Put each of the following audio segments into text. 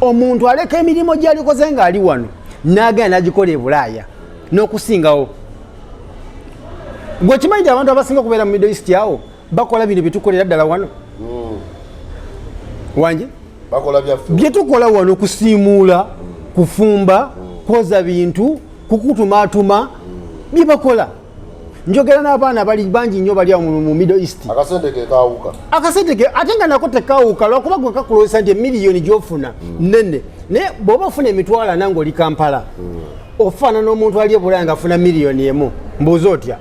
omuntu aleka emirimu gy'alikoze nga ali wano n'agenda n'agikola e Bulaaya n'okusingawo. Gwe kimanyi abantu abasinga okubeera mu Middle East awo bakola bino byetukolera ddala wano wanje bye tukola wano kusiimuula kufumba kwoza bintu kukutumaatuma bye bakola. Njogera n'abaana bali bangi nnyo bali mu Middle East. Akasente ke kaawuka. Akasente ke ate nga nako tekaawuka lwakuba gwe kakuloosa nti emiliyoni gy'ofuna nnene naye bw'oba ofuna emitwalo ana ng'oli Kampala ofaana n'omuntu ali e Bulaaya ng'afuna miliyoni emu. Mbuuza otya?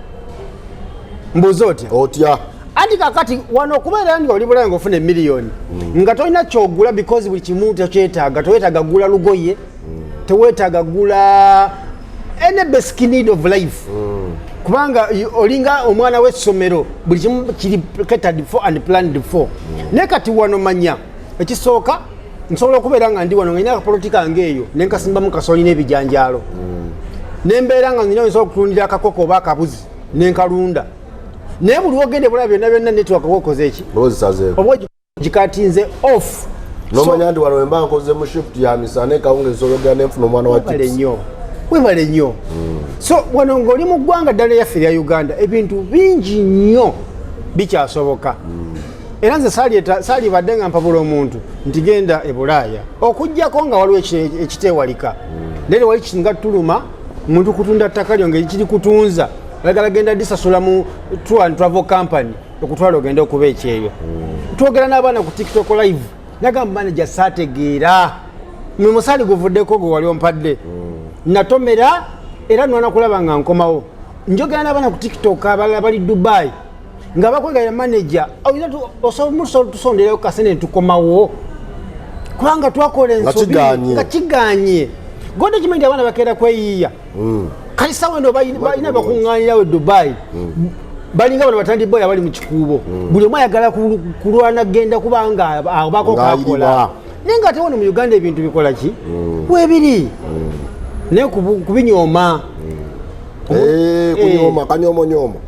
Otya. Anti kakati wano okubeera nga oli Bulaaya ng'ofuna emiliyoni nga tolina kyogula because buli kimu tekyetaaga. Teweetaaga gula lugoye, teweetaaga gula any basic need of life. Kubanga olinga omwana w'essomero buli kimu kiri catered for and planned for. Naye kati wano manya ekisooka nsobola okubeera nga ndi wano nga nina akapolitika ngeeyo nenkasimbamu kasooli n'ebijanjaalo nembeera nga nina nsobola okutundira akakoko oba akabuzi nenkalunda naye buli ogende bulaba byonna byonna network okoze eki oba gikatinze off nomanya ndi wano wemba nkoze mu shift ya misana ekawungezo ologera nenfuna omwana wa chips webale nnyo. So wano ng'oli mu ggwanga ddala yaffe erya Uganda ebintu bingi nnyo bikyasoboka. Era nze saalibadde nga mpabula omuntu nti genda e Bulaaya okuggyako nga waliwo ekiteewalika naye wali kisinga tuluma muntu kutunda ttaka lyo ngeri kiri kutunza ayagala genda disasula mu tour and travel company okutwala ogenda okuba ekyeyo. Twogera n'abaana ku TikTok live nagamba manager saategeera mwe musaali guvuddeko gwe wali ompadde natomera era nwana kulaba nga nkomawo. Njogera n'abaana ku TikTok abalala bali Dubai nga bakwegaya manager awina tusondereyo kasene tukomawo kubanga twakola ensobi nga kiganye. Gonde kimanyi abaana bakeera kweyiiya kali sawa ndo balina bakuŋŋaanirawo e Dubai balinga bano batandi boya bali mu kikuubo buli omu ayagala kulwana genda kubanga abako kakola naye nga ate wano mu Uganda ebintu bikola ki webiri naye kubinyooma kunyooma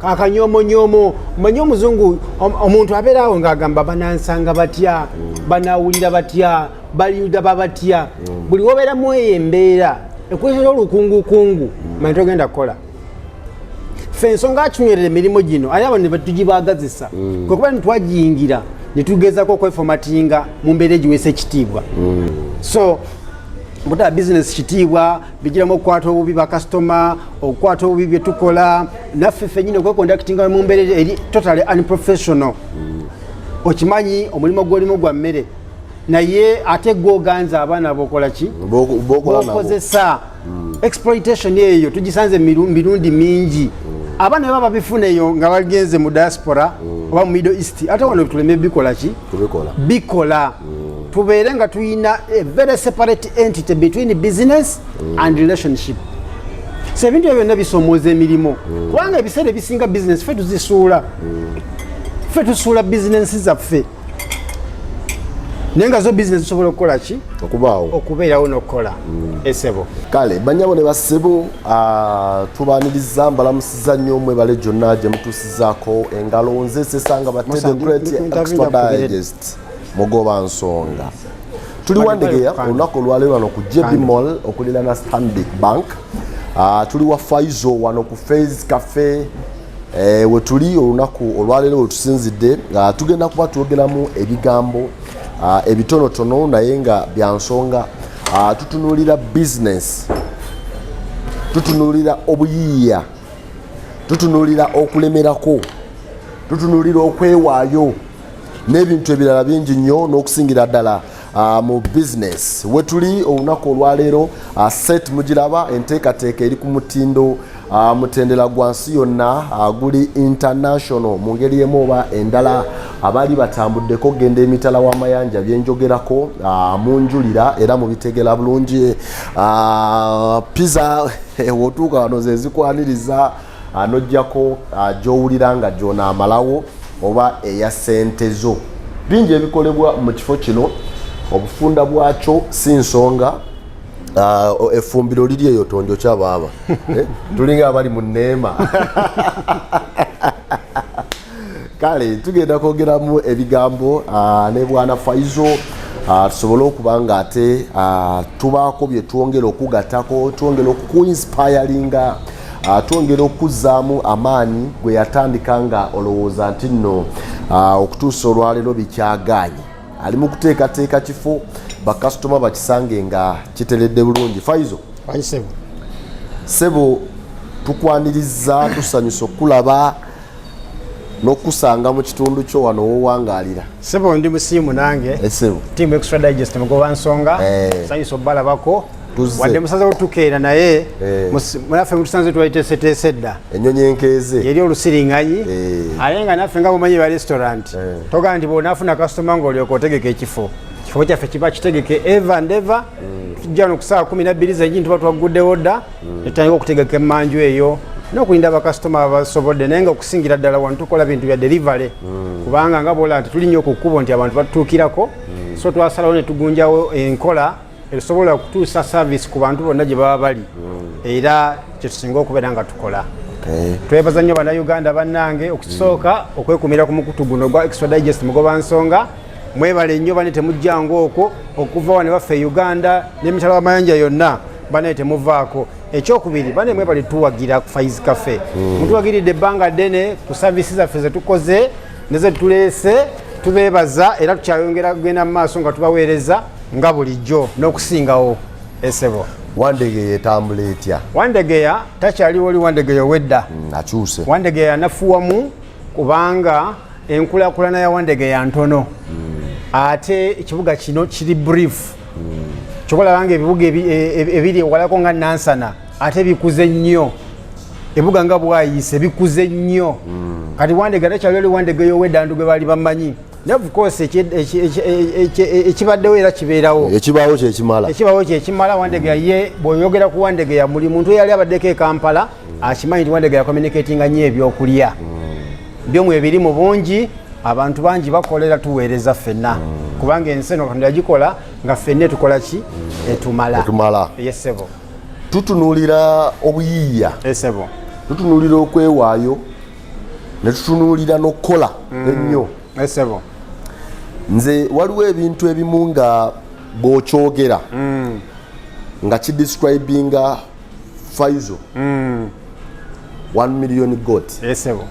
akanyoomonyomo manyi omuzungu omuntu abeera awo ng'agamba banansanga batya banawulira batya balidaba batya buli wobeera mu eyo embeera ekwesera olukungukungu manyi togenda kukola. Ffe ensonga atunywerera emirimu gino ate abantu ne tugibaagazisa kwekuba nitwagiyingira ne tugezako okwefomatinga mu mbeera egiweesa ekitiibwa. So butaba business kitiibwa bigiramu okukwata obubi bakasitoma okukwata obubi bye tukola naffe ffennyini okwekondakitinga mu mbeera eri totally unprofessional. Okimanyi omulimu gw'olimu gwa mmere naye ate gwoganza abaana bokola ki bokozesa exploitation eyo tugisanze mirundi mingi. Abaana baba bifuna eyo nga bagenze mu diaspora oba mu Middle East ate wano tuleme bikola ki bikola tubeere nga tuyina a very separate entity between business and relationship. So ebintu byonna bisomooza emirimu kubanga ebiseera ebisinga business ffe tuzisuula ffe tusuula bizinensi zaffe naye nga zo bizinesi zisobola okukola ki okubeerawo n'okukola esebo. Kale banyabo ne basebo tubaaniriza mbalamusiza nnyo mwebale gyonna gye mutuusizaako engalo nze sesanga batede great extra digest mugoba nsonga tuli wandegeya olunaku olwaleero wano ku JB Mall okuliraana Stanbic Bank. Tuli wa Faizo wano ku Faiz Cafe we tuli olunaku olwaleero wetusinzidde tugenda kuba twogeramu ebigambo ebitonotono naye nga bya nsonga. Tutunuulira business, tutunuulira obuyiiya, tutunuulira okulemerako, tutunuulira okwewaayo n'ebintu ebirala bingi nnyo n'okusingira ddala mu business. We tuli olunaku olwaleero set mugiraba enteekateeka eri ku mutindo mutendera gwa nsi yonna guli international mu ngeri emu oba endala. Abaali batambuddeko genda emitala w'amayanja byenjogerako munjulira era mubitegera bulungi. Pizza wotuuka wano ze zikwaniriza n'ojjako gy'owulira nga gy'onaamalawo oba eya ssente zo. Bingi ebikolebwa mu kifo kino obufunda bwakyo si nsonga. Effumbiro liri eyo tonjo kyabaaba tulinga abali mu nneema. Kale tugenda kwogeramu ebigambo ne bwana Faizo tusobole okuba nga ate tubaako bye twongera okugattako, twongera okuinspiringa, twongera okuzzaamu amaanyi gwe yatandika nga olowooza nti nno okutuusa olwaleero bikyagaanye. Ali mu kuteekateeka kifo bakasitoma bakisange nga kiteredde bulungi. Faizo sebo tukwaniriza, tusanyusa okulaba n'okusanga mu kitundu kyo wano wowangaalira. Sebo ndi musiimu nange Team Extra Digest mugoba nsonga sanyusa obalabako wadde musaze otukeera naye munaffe mutusanze twayiteeseteese dda ennyonyi enkeeze yeri olusiringanyi ate nga naffe nga bumanyi ba restaurant togaa nti bw'onaafuna kasitoma ng'olyoka otegeka ekifo kyaffe kiba kitegeke eva and eva tujja no ku ssaawa 12 zennyini tuba twaguddewo dda netandika okutegeka emmanju eyo n'okulinda bakasitoma abasobodde naye nga okusingira ddala wano tukola bintu bya delivery kubanga nga bwola nti tuli nnyo ku kkubo nti abantu batutuukirako so twasalawo ne tugunjawo enkola esobola okutuusa service ku bantu bonna gye baba bali era kyetusinga okubeera nga tukola. Twebaza nnyo bannayuganda bannange okukisooka okwekumira ku mukutu guno gwa Extra Digest mugoba nsonga. Mwebale nnyo bane temujjangu okwo okuva wano baffe Uganda n'emitala w'amayanja yonna bane temuvaako. Ekyokubiri bane mwebale tuwagira ku Faiz Cafe. Mutuwagiridde ebbanga ddene ku services zaffe ze tukoze ne ze tuleese tubeebaza era tukyayongera kugenda mu maaso nga tubaweereza nga bulijjo n'okusingawo. Esebo Wandegeya etambula etya? Wandegeya takyaliwo oli Wandegeya wedda akyuse. Wandegeya anafuwamu kubanga enkulaakulana ya Wandegeya ntono ate ekibuga kino kiri brief kyokola bange ebibuga ebiri ewalako nga Nansana ate bikuze nnyo ebuga nga Bwayise bikuze nnyo kati Wandegeya takyaliwo oli Wandegeya wedda ndu gwe baali bamanyi. Of course ekibaddewo era kibeerawo ekibaawo kyekimala. Wandegeya ye bw'oyogera ku Wandegeya muli muntu eyali abaddeko e Kampala akimanyi nti Wandegeya communicatinga nnyo ebyokulya byomwe ebiri mu bungi abantu bangi bakolera tuweereza ffenna kubanga ensi eno Katonda yagikola nga ffenna tukola ki etumala. Yesebo tutunuulira obuyiiya, tutunuulira okwewaayo ne tutunuulira n'okukola ennyo. Esebo nze waliwo ebintu ebimu nga bw'okyogera nga kidescribinga Faizo 1 million goat. Esebo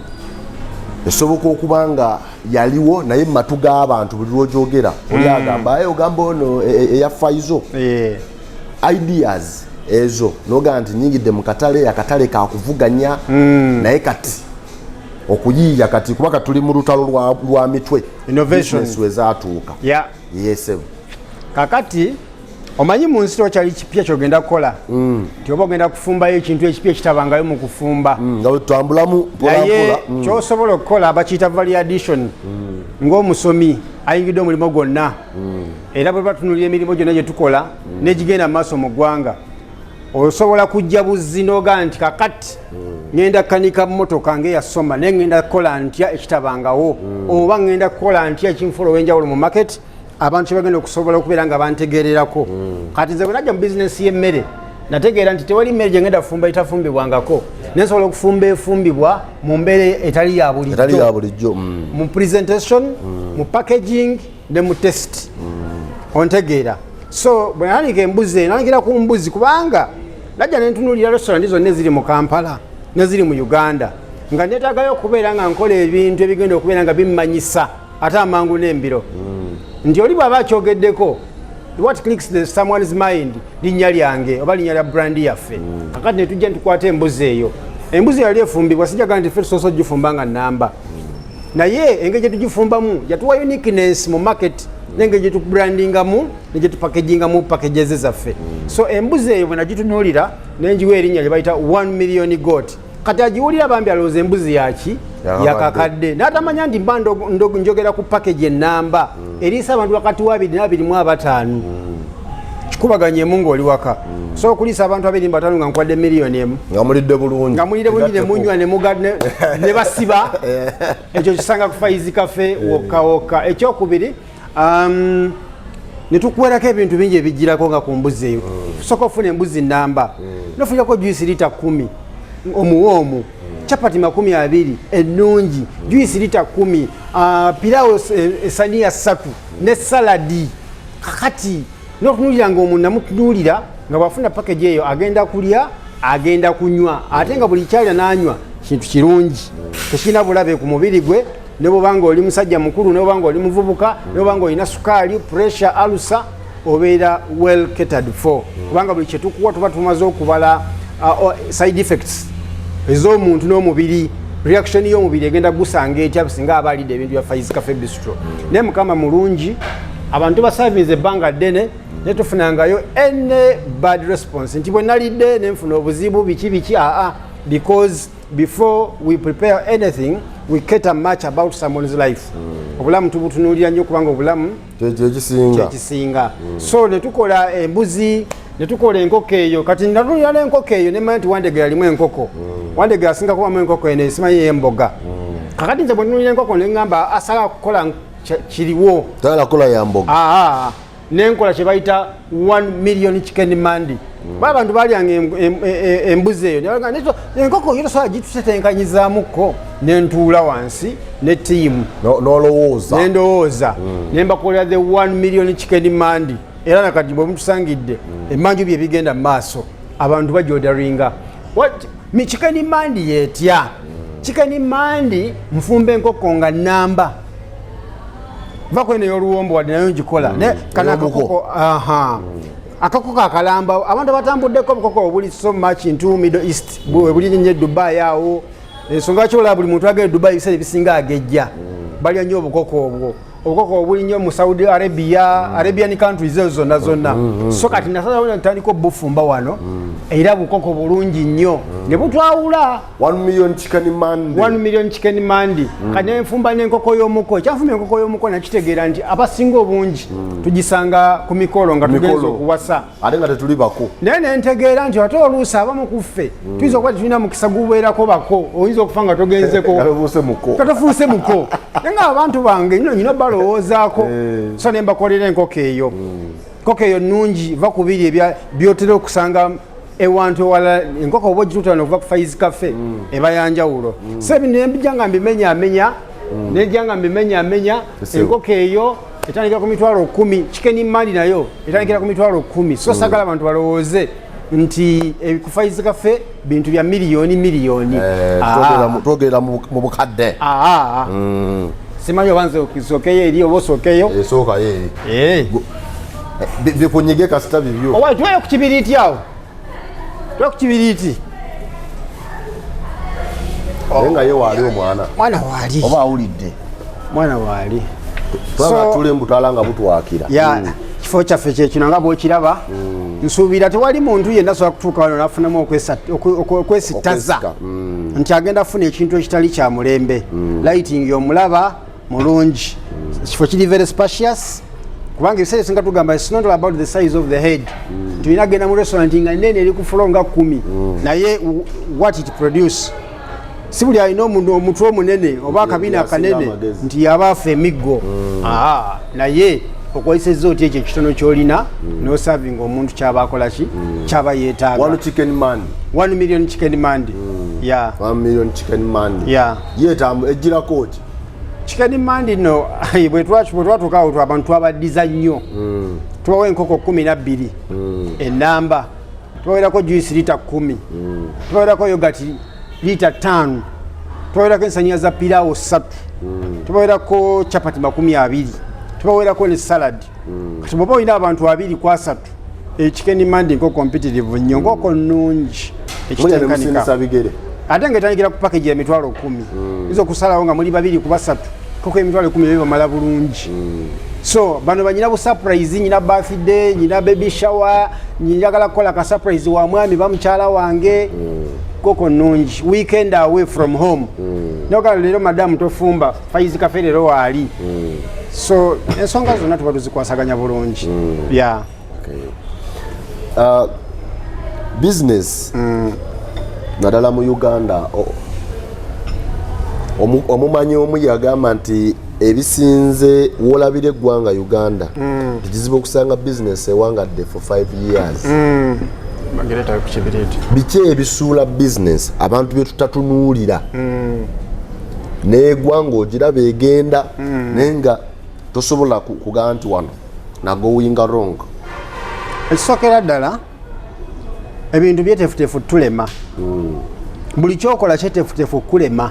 esoboka okuba nga yaliwo naye mu matu g'abantu buli lw'ogyogera oli agamba aye ogamba ono eya Faizo ideas ezo noga nti nyingidde mu katale akatale kakuvuganya naye kati okuyiiya kati kubaka tuli mu lutalo lwa mitwe innovations wezaatuuka. Yesebo kakati omanyi mu nsi kyali kipya kyogenda kukola nti oba ogenda kufumbayo ekintu ekipya ekitabangayo mu kufumba nga wetutambulamu mpolampola kyosobola okukola bakiyita value addition ng'omusomi ayingidde omulimo gwonna era bwe batunulira emirimu gyonna gye tukola n'egigenda mu maaso mu ggwanga osobola kujja buzzi n'oga nti kakati ngenda kanika mmotoka ng'eyasoma naye ngenda kukola ntya ekitabangawo oba ngenda kukola ntya ekinfulo ow'enjawulo mu market abantu bagenda okusobola okubeera nga bantegeererako. Kati nze bwe najja mu bizinesi y'emmere nategeera nti tewali mmere gye ngenda kufumba etafumbibwangako nensobola okufumba efumbibwa mu mbeera etali ya bulijjo mu presentation mu packaging ne mu test ontegeera. So bwe nanika embuzi nanikira ku mbuzi kubanga najja nentunuulira restaurant zonna eziri mu Kampala neziri mu Uganda nga neetaagayo okubeera nga nkola ebintu ebigenda okubeera nga bimmanyisa ate amangu n'embiro nti oli bw'aba akyogeddeko what clicks someone's mind linnya lyange oba linnya lya brand yaffe kakati ne tujja ntukwata embuzi eyo. Embuzi yali efumbibwa sijjaga nti ffe tusoose ogifumba nga nnamba naye engeri gye tugifumbamu yatuwa uniqueness mu market n'engeri gye tubrandingamu ne gye tupackagingamu packages zaffe. So embuzi eyo bwe nagitunuulira nenjiwa erinnya lye bayita 1 million goat. Kati agiwulira bambi alowooza embuzi yaki yakakadde n'atamanya nti mba njogera ku package ennamba eriisa abantu wakati wa 225 kikubaganyemu ng'oli waka so okuliisa abantu 225 nga nkwadde miliyoni emu nga mulidde bulungi ne munywa ne basiba ekyo kisanga ku Faiz Cafe wokka. Ekyokubiri ne tukuwerako ebintu bingi ebijjirako nga ku mbuzi eyo soka ofuna embuzi nnamba nofunirako juice lita 10 omuwoomu chapati 20 ennungi juice lita 10 pilawo esaniya 3 ne saladi kakati n'okutunuulira ng'omuntu namutunuulira nga bw'afuna package eyo agenda kulya agenda kunywa ate nga buli kyalya n'anywa kintu kirungi tekirina bulabe ku mubiri gwe ne bw'obanga oli musajja mukulu ne bw'obanga oli muvubuka ne bw'obanga olina sukaali pressure alusa obeera well catered for kubanga buli kye tukuwa tuba tumaze okubala side effects ez'omuntu n'omubiri reaction y'omubiri egenda gusanga etya singa aba alidde ebintu bya Faiz Cafe Bistro naye mukama mulungi abantu basavinze ebbanga ddene ne tufunangayo any bad response nti bwe nalidde ne nfuna obuzibu biki because before we prepare anything we cater much about someone's life obulamu tubutunuulira nnyo kubanga obulamu kyekisinga so ne tukola embuzi ne tukola enkoko eyo kati natulira n'enkoko eyo ne manya nti Wandege yalimu enkoko Wandege asinga kubamu enkoko eno esimanyi y'emboga kakati nze bwe ntunulira enkoko ne ngamba asala kukola kiriwo talakola ya mboga nenkola kye bayita 1 million chicken mandi abantu balyanga embuzi eyo enkoko yo tosobola gitutetenkanyizaamuko nentuula wansi ne tiimu nendowooza nembakolera the 1 million chicken mandi era nakati bwe mutusangidde emanju bye bigenda mu maaso abantu bajodaringa chicken mandi yetya chicken mandi nfumba enkoko nga namba vakwene y'oluwombo wadde nayo ngikola kana akakoko akakoko akalamba abantu abatambuddeko obukoko obuli so much into Middle East buli nnyo Dubai awo ensonga lwaki olaba buli muntu agenda Dubai ebiseera ebisinga agejja balya nnyo obukoko obwo obukoko obuli nnyo mu Saudi Arabia Arabian countries ezo zonna so kati nasalawo ntandika obufumba wano era bukoko bulungi nnyo ne butwawula 1 million chicken mandi 1 million chicken mandi kati enfumba n'enkoko y'omuko kyafumba enkoko y'omuko nakitegeera nti abasinga obungi tugisanga ku mikolo nga tugenza okuwasa ate nga tetuli bako naye nentegeera nti ate oluusi abamu ku ffe tuyinza okuba tetulina mukisa gubeerako bako oyinza okufa nga togenzeko katofuuse muko naye nga abantu bange nyina balowoozaako so ne mbakolera enkoko eyo enkoko eyo nnungi va ku biri byotera okusanga ewantu ewala enkoko oba ogituutana okuva ku Faiz Cafe eba yanjawulo so ebintu nembijja nga mbimenyamenya nejja nga mbimenyamenya enkoko eyo etandikira ku mitwalo 10 chicken mandi nayo etandikira ku mitwalo 10 so sagala abantu balowooze nti ku Faiz Cafe bintu bya miliyoni twogera mu bukadde simanyi obanze okisokeyo eri oba osokeyo esookayo eri bikunyige kasita bibyo owa tuweyo ku kibiriiti awo tuweyo ku kibiriiti naye nga ye waali mwana waali oba awulidde mwana waali twanga tule mbutala nga butwakira kifo kyaffe kyekino nga bwekiraba nsuubira tewali muntu yenna asobola kutuuka wano nafunamu okwesittaza nti agenda afuna ekintu ekitali kya mulembe lighting omulaba mulungi kifo kiri very spacious kubanga ebiseera ebisinga tugamba it's not about the size of the head tulina agenda mu restaurant nga nene eri ku floor nga 10 naye what it produce si buli alina omutwe omunene oba akabina akanene nti yaba afa emiggo naye okwesezza oti ekyo ekitono kyolina nosavinga omuntu kyaba akola ki kyaba yeetaaga 1 million chicken mandi 1 million chicken mandi yeetamu ejjirako ki chicken mandi no bwe twatuukawo abantu twabaddiza nnyo tubawo enkoko 12 enamba tubawerako juice lita 10 tubawerako yogati lita 5 tubawerako ensaniya za pirawo 3 tubawerako chapati 20 tubawerako ne salad kati bwoba olina abantu 2 ku 3 chicken mandi nko competitive nnyo nkoko nnungi ekitenkanika ate nga etandikira ku package ya mitwalo 10 izo kusalawo nga muli 2 ku 3 koko emitwalo 10 bamala bulungi so bano banyina bu surprise nyina birthday nyina baby shower njagala kukola ka surprise wa mwami bamukyala wange koko nnungi weekend away from home nokala lero madam tofumba Faiz Cafe lero waali so ensonga zonna tuba tuzikwasaganya bulungi business nadala mu Uganda omumanyi omu yagamba nti ebisinze wolabire eggwanga Uganda kizibu okusanga business ewangadde for 5 years biki ebisuula business abantu bye tutatunuulira n'eggwanga ogiraba egenda naye nga tosobola kugamba nti wano na going wrong. Ekisokera ddala ebintu byetefutefu tulema. Buli kyokola kyetefutefu kulema.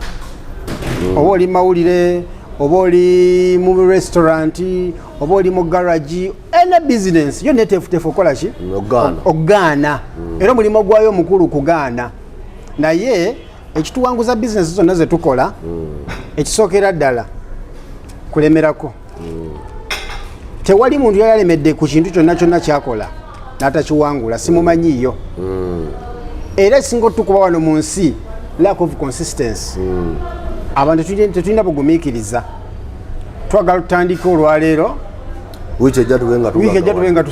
Oba oli mawulire, oba oli mu restaurant, oba oli mu garage, any business yo netefutefu okola ki? Ogaana. Era omulimu gwayo omukulu kugaana. Naye ekituwanguza business zonna ze tukola ekisookera ddala kulemerako. Tewali muntu yalemedde ku kintu kyonna kyonna kyakola n'atakiwangula, simumanyiiyo. Era ekisinga otukuba wano mu nsi lack of consistency. Abantu tetulina bugumiikiriza. Twagala tutandike olwaleero wiiki ejja tubenga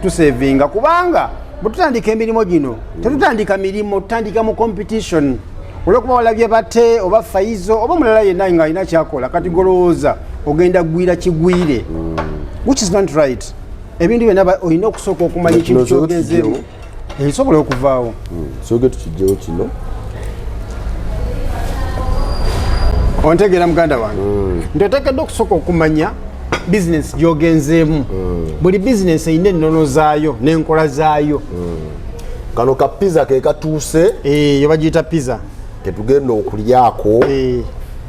tusevinga, kubanga bwe tutandika emirimu gino tetutandika mirimu, tutandika mu competition. Olwokuba walabye bate oba Faiz oba mulala yenna nga alina kyakola kati golowooza ogenda gwira kigwire, which is not right. Ebintu byonna olina okusooka okumanya ekintu kyogenzeemu ekisobola okuvaawo. Soge tukijjewo kino ontegeera muganda wange nti oteekeddwa okusooka okumanya business gyogenzeemu. Buli business erina ennono zaayo n'enkola zaayo. Kano ka pizza ke katuuse yo bagiyita pizza tetugenda okulyako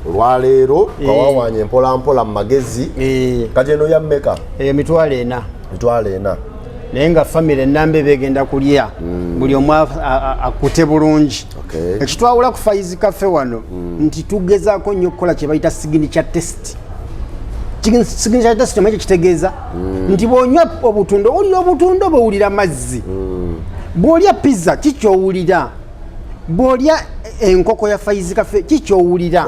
olwaleero kawawaanye mpolampola mu magezi. Kati eno ya mmeka? Emitwalo 4. Mitwalo 4. Naye nga famire ennamba begenda kulya buli omu akute bulungi. Ekitwawula ku Faiz Cafe wano nti tugezaako nnyo okukola kye bayita signature test. Signature test omanyi kitegeeza nti bw'onywa obutunda owulira obutunda oba owulira mazzi. Bw'olya pizza kikyowulira, bw'olya enkoko ya Faiz Cafe kikyowulira.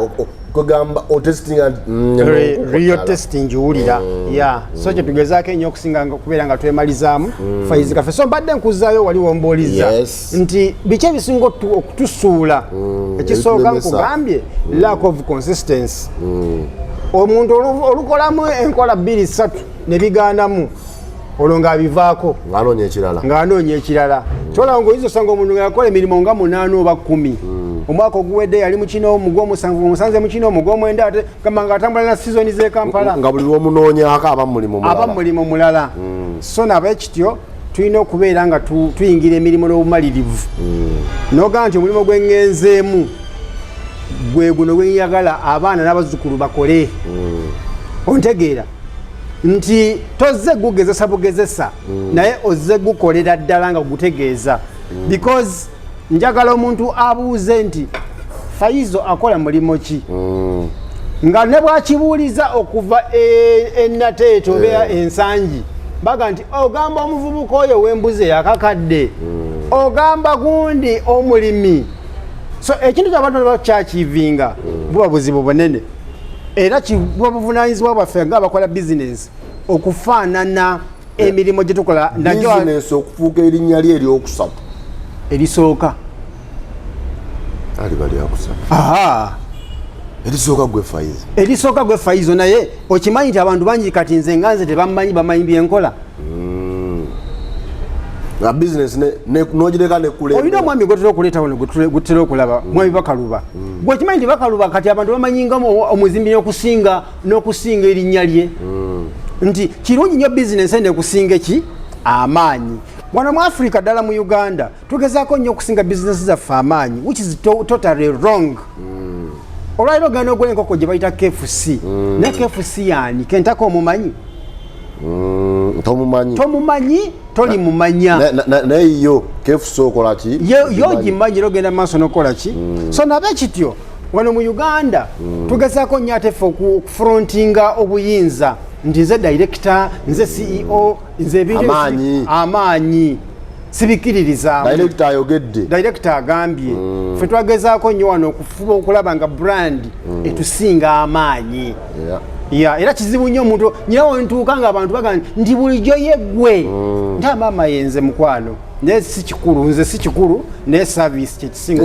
Kugamba otesting real testing owulira. So kye tugezaako ennyo okusinga okubeera nga twemalizaamu Faiz Cafe. So mbadde nkuzaayo wali womboliza nti biki ebisinga okutusuula. Ekisooka nkugambye lack of consistency. Omuntu olukolamu enkola 2-3 ne bigaanamu olwo ng'abivaako ng'anoonya ekirala. Kyolaba ng'oyinza osanga omuntu ng'akola emirimu nga 8 oba 10. Omwaka oguwedde yali mu kino omugw'omusanvu, musanze mu kino omugw'omwenda ate gamba ng'atambula na sizoni z'e Kampala nga buli lw'omunoonyaako aba mulimu mulala. So nabekityo tulina okubeera nga tuyingira emirimu n'obumalirivu. N'ogamba nti omulimu gwengenzeemu gwe guno gwenyagala abaana n'abazzukulu bakole. Ontegeera nti tozze gugezesa bugezesa naye ozze gukolera ddala nga gutegeeza. Because njagala omuntu abuuze nti Faiz akola mulimu ki? Nga ne bwakibuuliza okuva ennateeto oba ensangi baga nti ogamba omuvubuka oyo w'embuzi yakakadde, ogamba gundi omulimi. So ekintu ky'abantu bakyakivinga buba buzibu bunene. Era kibuba buvunaanyizibwa bwaffe ng'abakola business okufaanana emirimu gye tukola. Business okufuuka erinnya lye eryokusatu erisooka aliba lyakusatu. Erisooka gwe Faiz naye okimanyi nti abantu bangi kati nze nganze tebamanyi bamanyi byenkola. Business n'ogireka nekulema. Olina omwami gwetera okuleeta wano gwetera okulaba mwami Bakaluba. Gwe okimanyi nti Bakaluba kati abantu bamanyi nga omuzimbi n'okusinga erinnya lye. Nti kirungi nnyo business ene kusinga ki? Amaanyi. Wano mu Africa ddala mu Uganda tugezaako nnyo okusinga business zaffe amaanyi, which is totally wrong. Olwaliro ogenda ogula enkoko gye bayita KFC. Ne KFC yaani Kentako omumanyi? Tomumanyi toli mumanya. Naye yo KFC okola ki? Yo gimanyi ogenda maaso n'okola ki? So nabekityo wano mu Uganda tugezaako nnyo ate ffe okufrontinga obuyinza. Nti nze director, nze CEO, nze ebintu amaanyi sibikiririzaamu. Director agambye ffe twagezaako nnyo wano okufuba okulaba nga brand etusinga amaanyi. Era kizibu nnyo omuntu nyirawo ntuuka nga abantu bagamba nti bulijjo yeggwe nti amaama yenze mukwano naye si kikulu, nze si kikulu naye service kyekisinga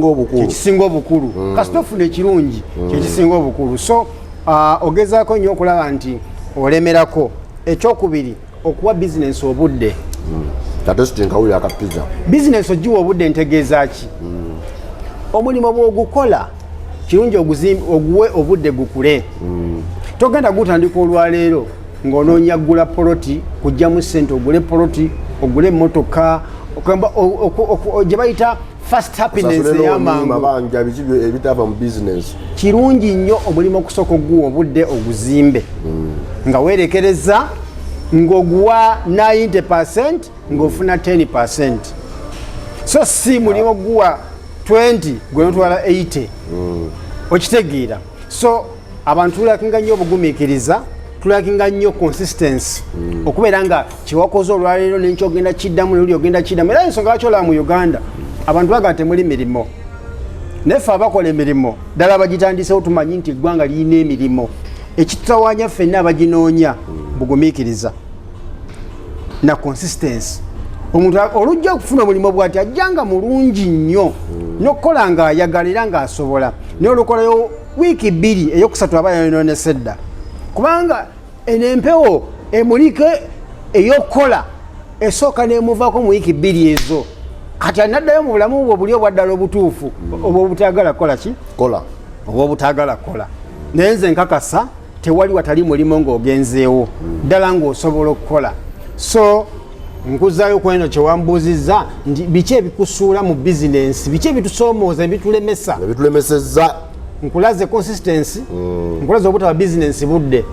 obukulu. Kasita ofuna ekirungi kyekisinga obukulu. So ogezaako nnyo okulaba nti olemerako. Ekyokubiri okuwa business obudde. Business ogiwa obudde ntegeeza ki? Omulimu bw'ogukola kirungi oguwe obudde gukule. Togenda gutandika olwaleero ng'onoonya gula poloti kujjamu ssente ogule poloti ogule emmotoka gye bayita fast happiness ey'amangu. Ebitava mu business kirungi nnyo omulimu okusooka oguwa obudde oguzimbe nga weerekereza ng'oguwa 90% ng'ofuna 10%. So si mulimu oguwa 20 gwe notwala 80 okitegeera. So abantu tulakinga nnyo obugumiikiriza, tulakinga nnyo consistency okubeera nga kyewakoze olwaleero nenkyogenda kiddamu luli ogenda kiddamu. Era ensonga lwaki olaba mu Uganda abantu baga temuli mirimo, neffe abakola emirimu ddala bagitandisewo tumanyi nti eggwanga lirina emirimu. Ekitutawaanya ffenna abaginoonya bugumiikiriza na consistency. Omuntu olujja okufuna omulimu bw'ati ajjanga mulungi nnyo n'okukola ng'ayagala era ng'asobola, naye olukolayo wiiki 2 eyokusatu aba yayononese dda, kubanga eno empewo emulike ey'okukola esooka n'emuvaako mu wiiki 2 ezo. Kati anaddayo mu bulamu bwe buli obwaddala obutuufu oba obutagala kola ki kola oba obutagala kola. Naye nze nkakasa tewali watali mulimu ng'ogenzeewo ddala ng'osobola okukola. So nkuzaayo kweno kyewambuuzizza nti biki ebikusuula mu bizinensi, biki ebitusoomooza ebitulemesezza. Nkulaze consistency, nkulaze obutaba bizinensi budde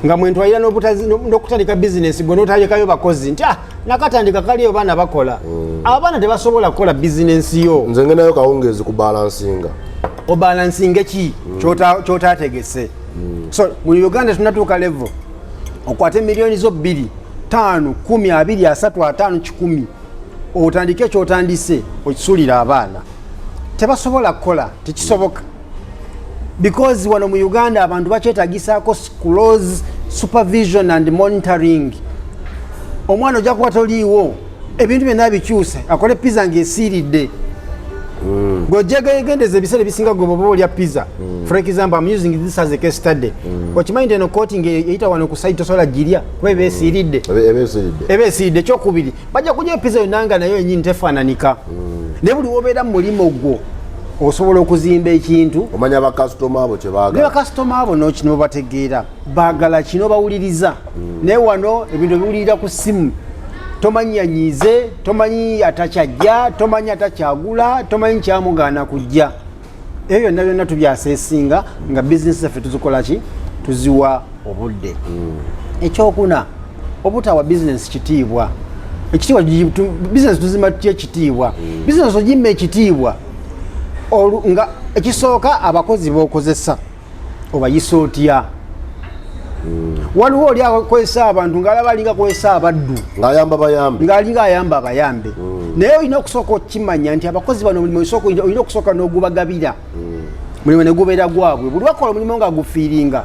nga mwentwalira n'okutandika bizinensi gwe n'otalekayo bakozi nti nakatandika kaliyo baana bakola, abaana tebasobola kukola bizinensi yo. Nze ngenayo kawungeezi ku balansinga. Obalansinga ki kyotategese. So mu Uganda tunatuuka level okwate miliyoni zo 2 5 10 20 30 5 10 otandike kyotandise okisuulira abaana tebasobola kukola, tekisoboka. Because wano mu Uganda abantu bakyetagisaako close supervision and monitoring. Omwana ojja kuba toliiwo ebintu byonna bikyuse akole pizza ng'esiiridde. Gwejegendeza ebiseera ebisinga gwe bwoba olya pizza. For example, I'm using this as a case study. Okimanyi nti eno coating eyita wano ku site tosobola girya kuba eba esiiridde. Eba esiiridde. Ekyokubiri bajja kulya pizza yonna nga nayo yennyini tefaananika. Naye buli wobeera mu mulimo gwo osobola okuzimba ekintu omanya bakasitoma abo kyebaagala. Bakasitoma abo n'okino bategeera baagala kino bawuliriza. Naye wano ebintu biwulirira ku ssimu. Tomanyi yanyize, tomanyi atakyajja, tomanyi atakyagula, tomanyi kyamugaana kujja. Ebyo byonna byonna tubyaseesinga nga bizinesi zaffe tuzikola ki? Tuziwa obudde. Ekyokuna obutawa bizinesi kitiibwa. Ekitiibwa bizinesi tuzima tutya ekitiibwa. Bizinesi ogimma ekitiibwa nga ekisooka abakozi b'okozesa obayisa otya. Waliwo oli akozesa abantu ng'alaba alinga akozesa abaddu ng'alinga ayamba abayambe. Naye olina okusooka okimanya nti abakozi bano omulimu olina okusooka n'ogubagabira. Mulimu ne gubeera gwabwe. Buli wakola omulimu nga gufiiringa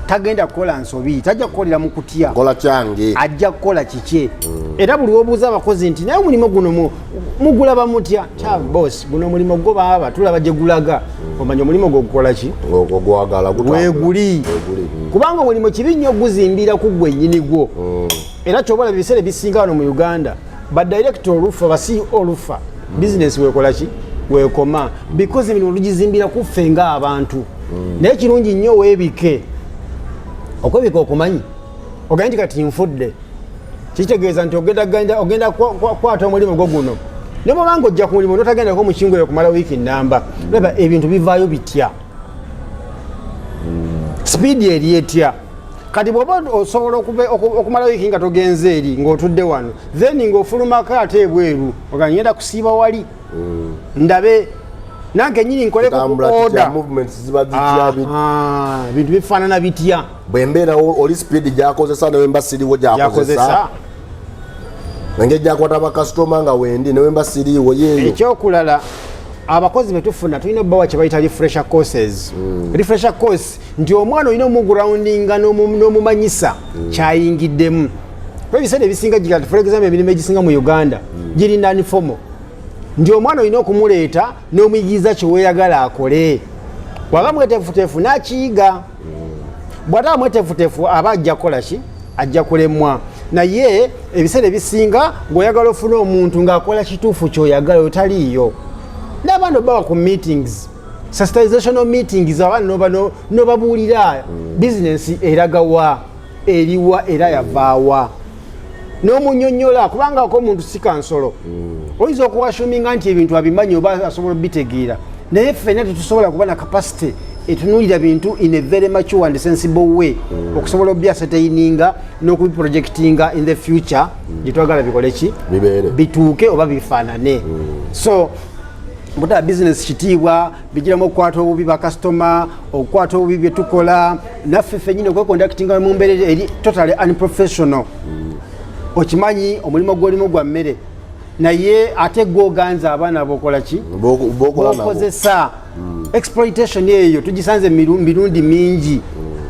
tagenda kukola nsobi, tajja kukolera mu kutya. Kola kyange. Ajja kukola kike. Era buli wobuuza abakozi nti naye omulimu guno mugulaba mutya? Kya boss, guno omulimu gwo baba tulaba gye gulaga. Omanya omulimu gwo gukola ki? Gwagala weeguli. Kubanga omulimu kibi nnyo guzimbira ku gwe nnyini gwo. Era kyobola ebiseera ebisinga wano mu Uganda badirector olufa basi olufa business weekola ki? Weekoma. Because emirimu lugizimbira kuffe ng'abantu. Naye kirungi nnyo weebike. Okwebika okumanyi ogenda nti kati nfudde kitegeeza nti ogenda kwata omulimu gwo guno ne bwobanga ojja ku mulimu notagendako mukingo eyo kumala wiiki nnamba laba ebintu bivaayo bitya, sipiidi eri etya. Kati bw'oba osobola okumala wiiki nga togenze eri ng'otudde wano then ng'ofulumako ate ebweru oga ngenda kusiiba wali ndabe nange nyini nkoleko order bintu bifaanana bitya bwembeera oli speed gyakozesa newemba siriwo gyakozesa nange gyakwata bakasitoma nga wendi newemba siriwo yeeyo. Ekyokulala abakozi betufuna tulina obbawa kye bayita refresher courses. Refresher course nti omwana olina omugroundinga n'omumanyisa kyayingiddemu. Ebiseera ebisinga gigati for example emirimu egisinga mu Uganda giri nanifomo. Ndi omwana olina okumuleeta n'omuyigiza kyeweeyagala akole. Bw'aba mweteefuteefu n'akiyiga. Bw'ataba mweteefuteefu aba ajja kukola ki? Ajja kulemwa. Naye ebiseera ebisinga ng'oyagala ofuna omuntu ng'akola kituufu ky'oyagala otaliiyo. N'abaana obawa ku meetings, sensitizational meetings, abaana n'obabuulira bizinensi eraga wa. eriwa era yavaawa n'omunyonnyola kubanga ko omuntu si kansolo oyinza okuwashuminga nti ebintu abimanyi oba asobola obitegeera naye ffenna tetusobola kuba na capacity etunuulira bintu in a very mature and sensible way okusobola obyasateininga n'okubiprojectinga in the future gyetwagala bikole ki bituuke oba bifaanane so mbuta business kitiibwa bijiramu okukwata obubi bakasitoma okukwata obubi byetukola naffe ffennyini okwekonductinga mu mbeera eri totally unprofessional okimanyi omulimu gw'olimu gwa mmere naye ate gwoganza abaana bokola ki bokozesa exploitation eyo tugisanze mirundi mingi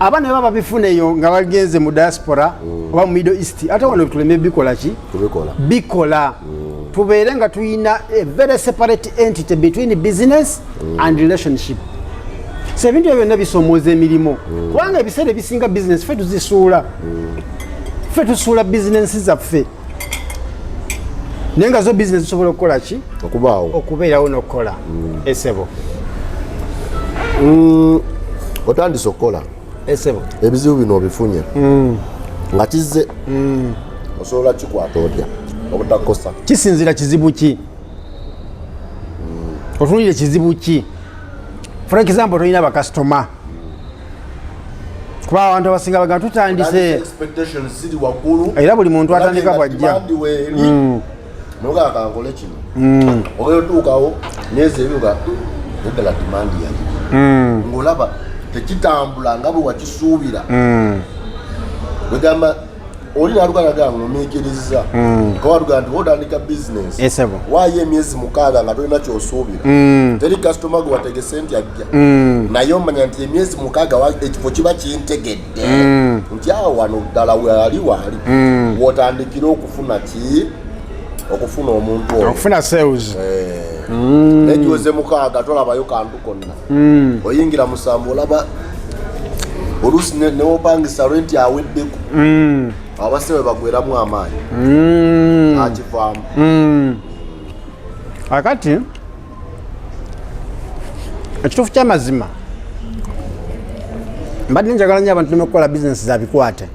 abaana baba bifuna eyo nga bagenze mu diaspora oba mu Middle East ate wano tuleme bikola ki bikola tubeere nga tuyina a very separate entity between business and relationship so ebintu ebyo byonna bisomooza emirimu kubanga ebiseera ebisinga business ffe tuzisuula ffe tusuula bizinensi zaffe naye nga zo bizinesi zisobola okukola ki okubeerawo n'okukola esebo otandise okukola esebo ebizibu bino obifunye nga kizze osobola kikwata otya obutakosa kisinzira kizibu ki otunulire kizibu ki for example tolina bakasitoma kuba abantu abasinga bagamba tutandise era buli muntu atandika bwajja nogakankole kino oyotuukawo myezi ebiga eddala dimandi yayo ng'olaba tekitambula nga bwe wakisuubira wegamba oli naluganaga ngumiikiriza kawaluga nti otandika bizinesi waayo emyezi 6 nga tolina kyosuubira teri kasitoma gwe wategese nti ajja naye omanya nti emyezi 6 ekifo kiba kintegedde nti awo wano ddala waali wotandikira okufuna ki okufuna omuntu oyo okufuna sales negiweze 6 tolabayo kantu konna oyingira musambu olaba oluusi newopangisa renti aweddeku abasewe bagweramu amaanyi akivaamu akati ekituufu ky'amazima mbadde njagala nnyo abantu nemukukola bizinesi zabikwate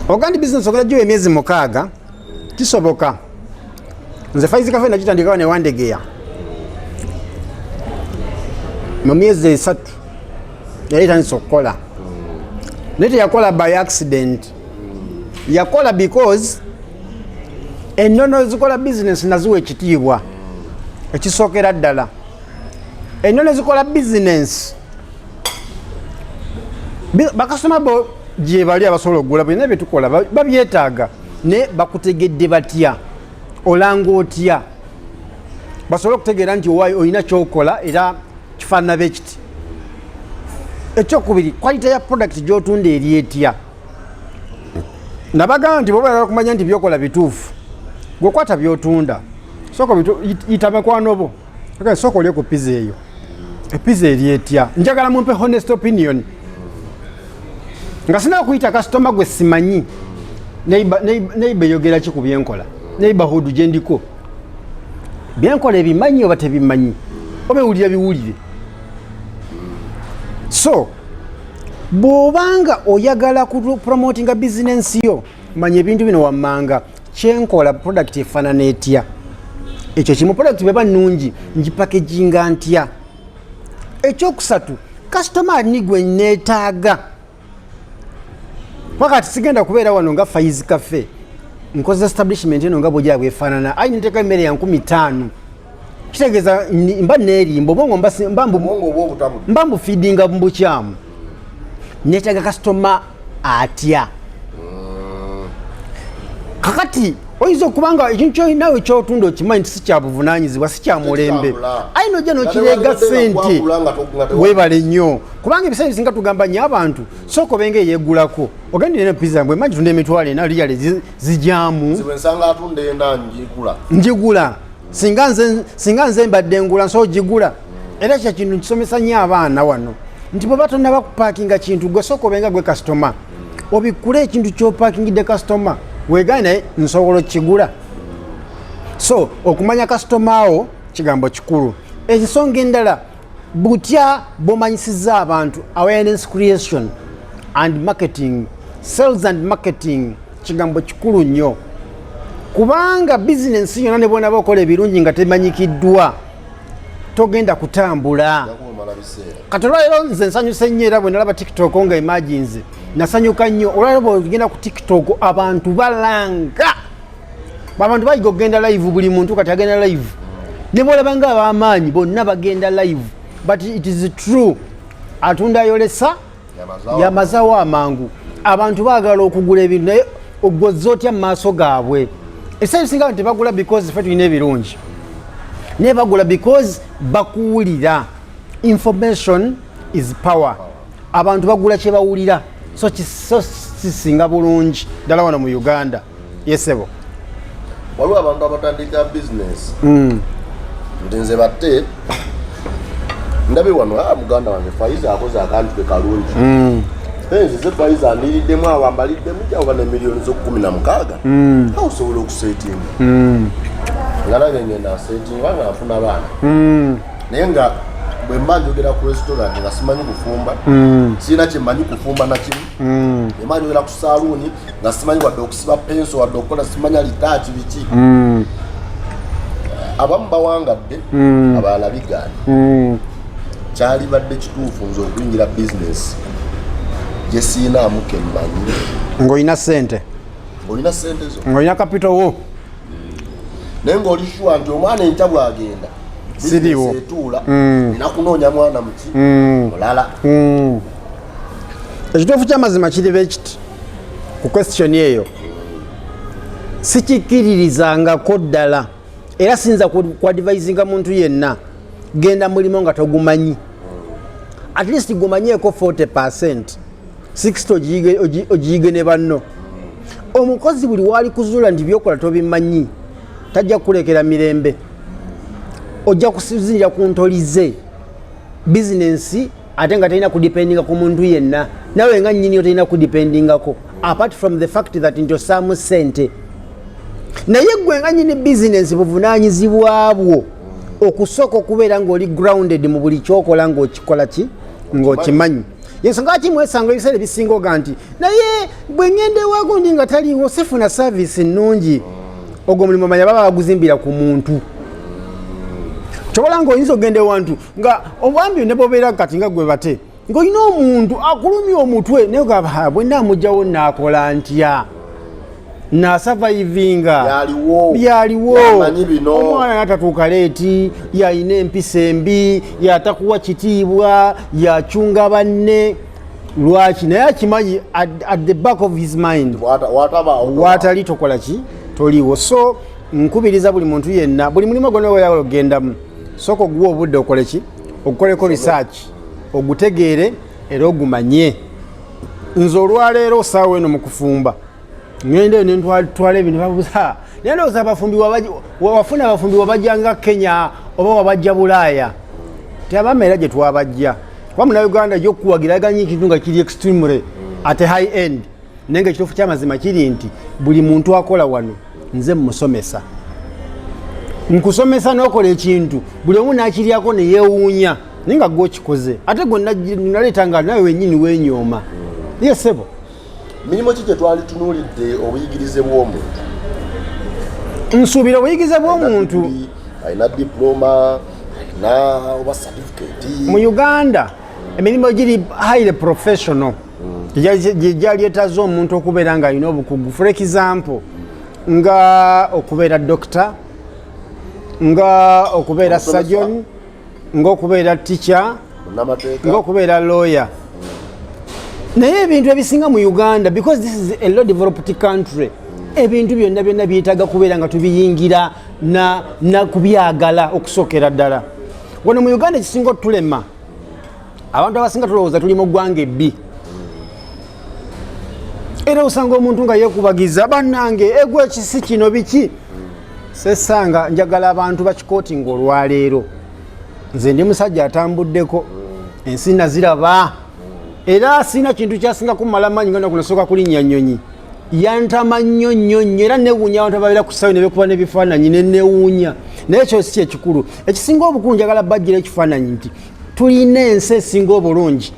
ogandi bizinesi ogenda giwa emyezi 6 kisoboka nze Faiz Cafe nagitandikawo newandegeya mu myezi 3 yali tandise okukola naye teyakola by accident yakola because ennono ezikola bizinesi naziwa ekitiibwa ekisookera ddala ennono ezikola bizinesi bakasoma bo gye bali abasobola okugula byonna byetukola babyetaaga ne bakutegedde batya olanga otya basobole okutegeera nti olina kyokola era kifaanana bekiti ekyokubiri kwalite ya product gyotunda eri etya nabagamba nti bobayagala kumanya nti byokola bituufu gwekwata byotunda soko yita mikwano bo soko olye ku pizza eyo epiza eri etya njagala mumpe honest opinion nga sina kuyita customer gwe simanyi neighbor yogera ki ku byenkola neighborhood gye ndiko byenkola ebimanyi oba tebimanyi oba ewulira biwulire so bw'obanga oyagala kupromotinga bizinensi yo manya ebintu bino wammanga kyenkola product efaanana etya ekyo kimu product bweba nnungi ngipakeginga ntya ekyokusatu customer ni gwe neetaaga wakati sigenda kubeera wano nga Faiz Cafe nkoze establishment eno nga bwogera bwefaanana ayi nteeka emmere ya 15 kitegeeza mba neerimba obwongo mba mbufiidinga mu bukyamu neetaaga customer atya kakati oyinza okubanga ekintu kyolinawe kyotunda okimanyi nti si kyabuvunaanyizibwa si kyamulembe ayi nojja nokireega ssente weebale nnyo kubanga ebiseera ebisinga tugamba nnyo abantu sooka obenga eyeegulako ogendire ne pizza mbwe manyi tunda emitwalo ena liyale zijyamu njigula singa nze mbadde ngula nsobola ogigula era kyo kintu nkisomesa nnyo abaana wano nti bwe batonda bakupaakinga kintu gwe sooka obenga gwe kasitoma obikule ekintu kyopaakingidde kasitoma weegaye naye nsobola okigula so okumanya kasitoma wo kigambo kikulu ensonga endala butya bw'omanyisiza abantu awareness creation and marketing, sales and marketing kigambo kikulu nnyo kubanga bizinensi yonna ne bwona bakola ebirungi nga temanyikiddwa togenda kutambula. Kati olwaleero nze nsanyuse nnyo era bwe nalaba TikTok nga imagines nasanyuka nnyo. Olwaleero bw'ogenda ku TikTok abantu balanga, abantu bayiga okugenda live, buli muntu kati agenda live, ne bwolaba nga ab'amaanyi bonna bagenda live, but it is true atunda ayolesa yamazawo amangu. Abantu baagala okugula ebintu naye ogozza otya mu maaso gaabwe. Ekiseera ekisinga tebagula because ffe tulina ebirungi, naye bagula because bakuwulira. Information is power. Abantu bagula kye bawulira, so kisinga bulungi ddala wano mu Uganda. Yesebo waliwo abantu abatandika business nti nze batte ndabe wano muganda wange Faiz akoze akantu ke kalungi nze Faiz andiriddemu awo ambaliddemu jawa ne miliyoni zo 16 awo osobola okusetinga nga nange ngenda setinga nga afuna abaana naye nga bwe mba njogera ku restaurant nga simanyi kufumba sirina kyemmanyi kufumba nakimu emba njogera ku saluuni nga simanyi wadde okusiba penso wadde okukola simanya litaaki biki abamu bawangadde abalala bigaanye kyali badde kituufu nze okuyingira bizinesi gye siinaamu kemmanyi ng'olina ssente zo ng'olina capital wo naye ng'oli sure nti omwana enkya bw'agenda siriwo etuula nina kunoonya mwana muki mulala. Ekituufu ky'amazima kiri bwe kiti ku question eyo sikikkiririzangako ddala era sinza kuadvisinga muntu yenna genda mulimo nga togumanyi, at least gumanyeeko 40%, 60 ogiyige ne banno. Omukozi buli waali kuzuula nti byokola tobimanyi tajja kukulekera mirembe, ojja kusinzira ku ntolize bizinensi ate nga talina kudipendinga ku muntu yenna, nawe nga nnyini talina kudipendingako apart from the fact that nti osaamu ssente. Naye gwe nga nnyini bizinensi buvunaanyizibwa bwo okusooka okubeera ng'oli grounded mu buli kyokola ng'okikola ki ng'okimanyi. Yensonga ki mwesanga ebiseera ebisinga oga nti naye bwe ngende ewagundi nga taliiwo sifuna service nnungi. Ogwo mulimu manya baba baguzimbira ku muntu. Kyobola ng'oyinza ogenda ewantu nga obwambi ne bwobeera kati nga gwe bate ng'olina omuntu akulumya omutwe naye ogamba bwe nnaamugyawo nnaakola ntya nasurvivinga byaliwo omwana natatuuka leeti yalina empisa embi yatakuwa kitiibwa yacunga banne lwaki naye akimanyi at the back of his mind watali tokola ki toliiwo. So nkubiriza buli muntu yenna buli mulimu gonna weyala ogendamu sooka oguwa obudde okole ki okukoleko research ogutegeere era ogumanye. Nze olwaleero osaawa eno mu kufumba ngende nentwala ebintu babuza naye ndowooza wafuna abafumbi wabajjanga Kenya oba wabajja Bulaaya tiabama era gye twabajja kuba Munnayuganda gyokuwagiraganya ekintu nga kiri extremely at high end, naye nga ekituufu ky'amazima kiri nti buli muntu akola wano nze mmusomesa, nkusomesa n'okola ekintu buli omu n'akiryako ne yeewuunya naye nga gw'okikoze ate gwe naleeta nga nawe wennyini weenyooma. Ye ssebo mirimu ki gye twali tunuulidde obuyigirize bw'omuntu? Nsuubira obuyigirize bw'omuntu alina diploma alina oba certificate mu Uganda emirimu giri highly professional gyali etazza omuntu okubeera nga alina obukugu. For example nga okubeera doctor, nga okubeera surgeon, nga okubeera teacher, nga okubeera lawyer. Naye ebintu ebisinga mu Uganda because this is a low developed country ebintu byonna byetaaga kubeera nga tubiyingira na kubyagala okusookera ddala. Wano mu Uganda ekisinga otulema abantu abasinga tulowooza tuli mu ggwanga ebbi era osanga omuntu nga yeekubagiza bannange egwe ekisi kino biki. Sesanga njagala abantu bakikootinga olwaleero nze ndi musajja atambuddeko ensi naziraba era sina kintu kyasinga kumala manyi nga nakunasooka kulinnya nnyonyi yantama nnyo era newuunya abantu ababeera ku ssaawe ne beekuba n'ebifaananyi ne newuunya. Naye ekyo si ekikulu, ekisinga obukulu njagala bajjira ekifaananyi nti tulina ensi esinga obulungi.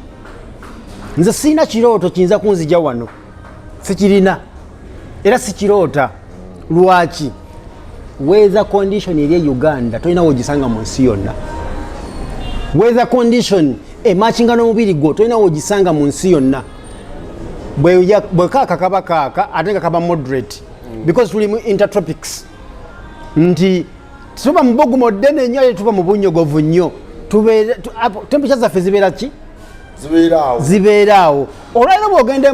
Nze sirina kirooto kiyinza kunzija wano, sikirina era sikiroota. Lwaki? Weather condition eri Uganda tolina wogisanga mu nsi yonna. Weather condition emakinga n'omubiri gwo tolina wogisanga mu nsi yonna. Bwekaaka kaba kaaka ate nga kaba moderate because tuli mu intertropics. Nti tuba mu bugumo ddene nnyo ate tuba mu bunyogovu nnyo. Temperature zaffe zibeera ki? Zibeeraawo. Olwaliro bw'ogenda e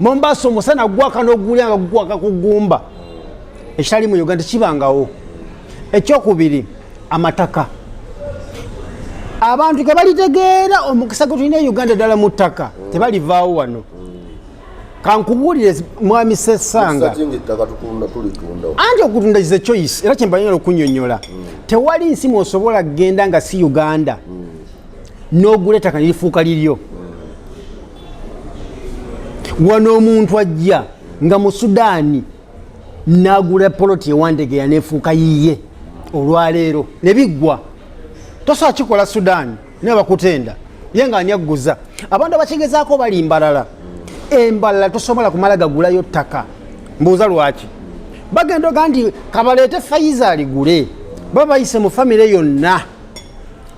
Mombasa omusana gwaka n'ogulya nga gwaka ku ggumba. Ekitali mu Uganda kibangawo. Ekyokubiri, amataka. Abantu ke balitegeera omukisa gwe tulina e Uganda ddala mu ttaka tebalivaawo wano. Kankubuulire mwami Sessanga. Anti okutunda is a choice era kyembalina okunnyonnyola. Tewali nsi mw'osobola kgenda nga si Uganda n'ogula ettaka ne lifuuka liryo. Wano omuntu ajja nga mu Sudaani n'agula poloti ewandegeya n'efuuka yiye olwaleero ne biggwa. Tosobola kikola Sudaani naye bakutenda ye nga ani agguza. Abantu abakigezaako bali mbalala. Embalala tosobola kumala gagulayo ttaka. Mbuuza lwaki? Bagenda oga nti kabaleete Faiz aligule. Baba bayise mu famire yonna.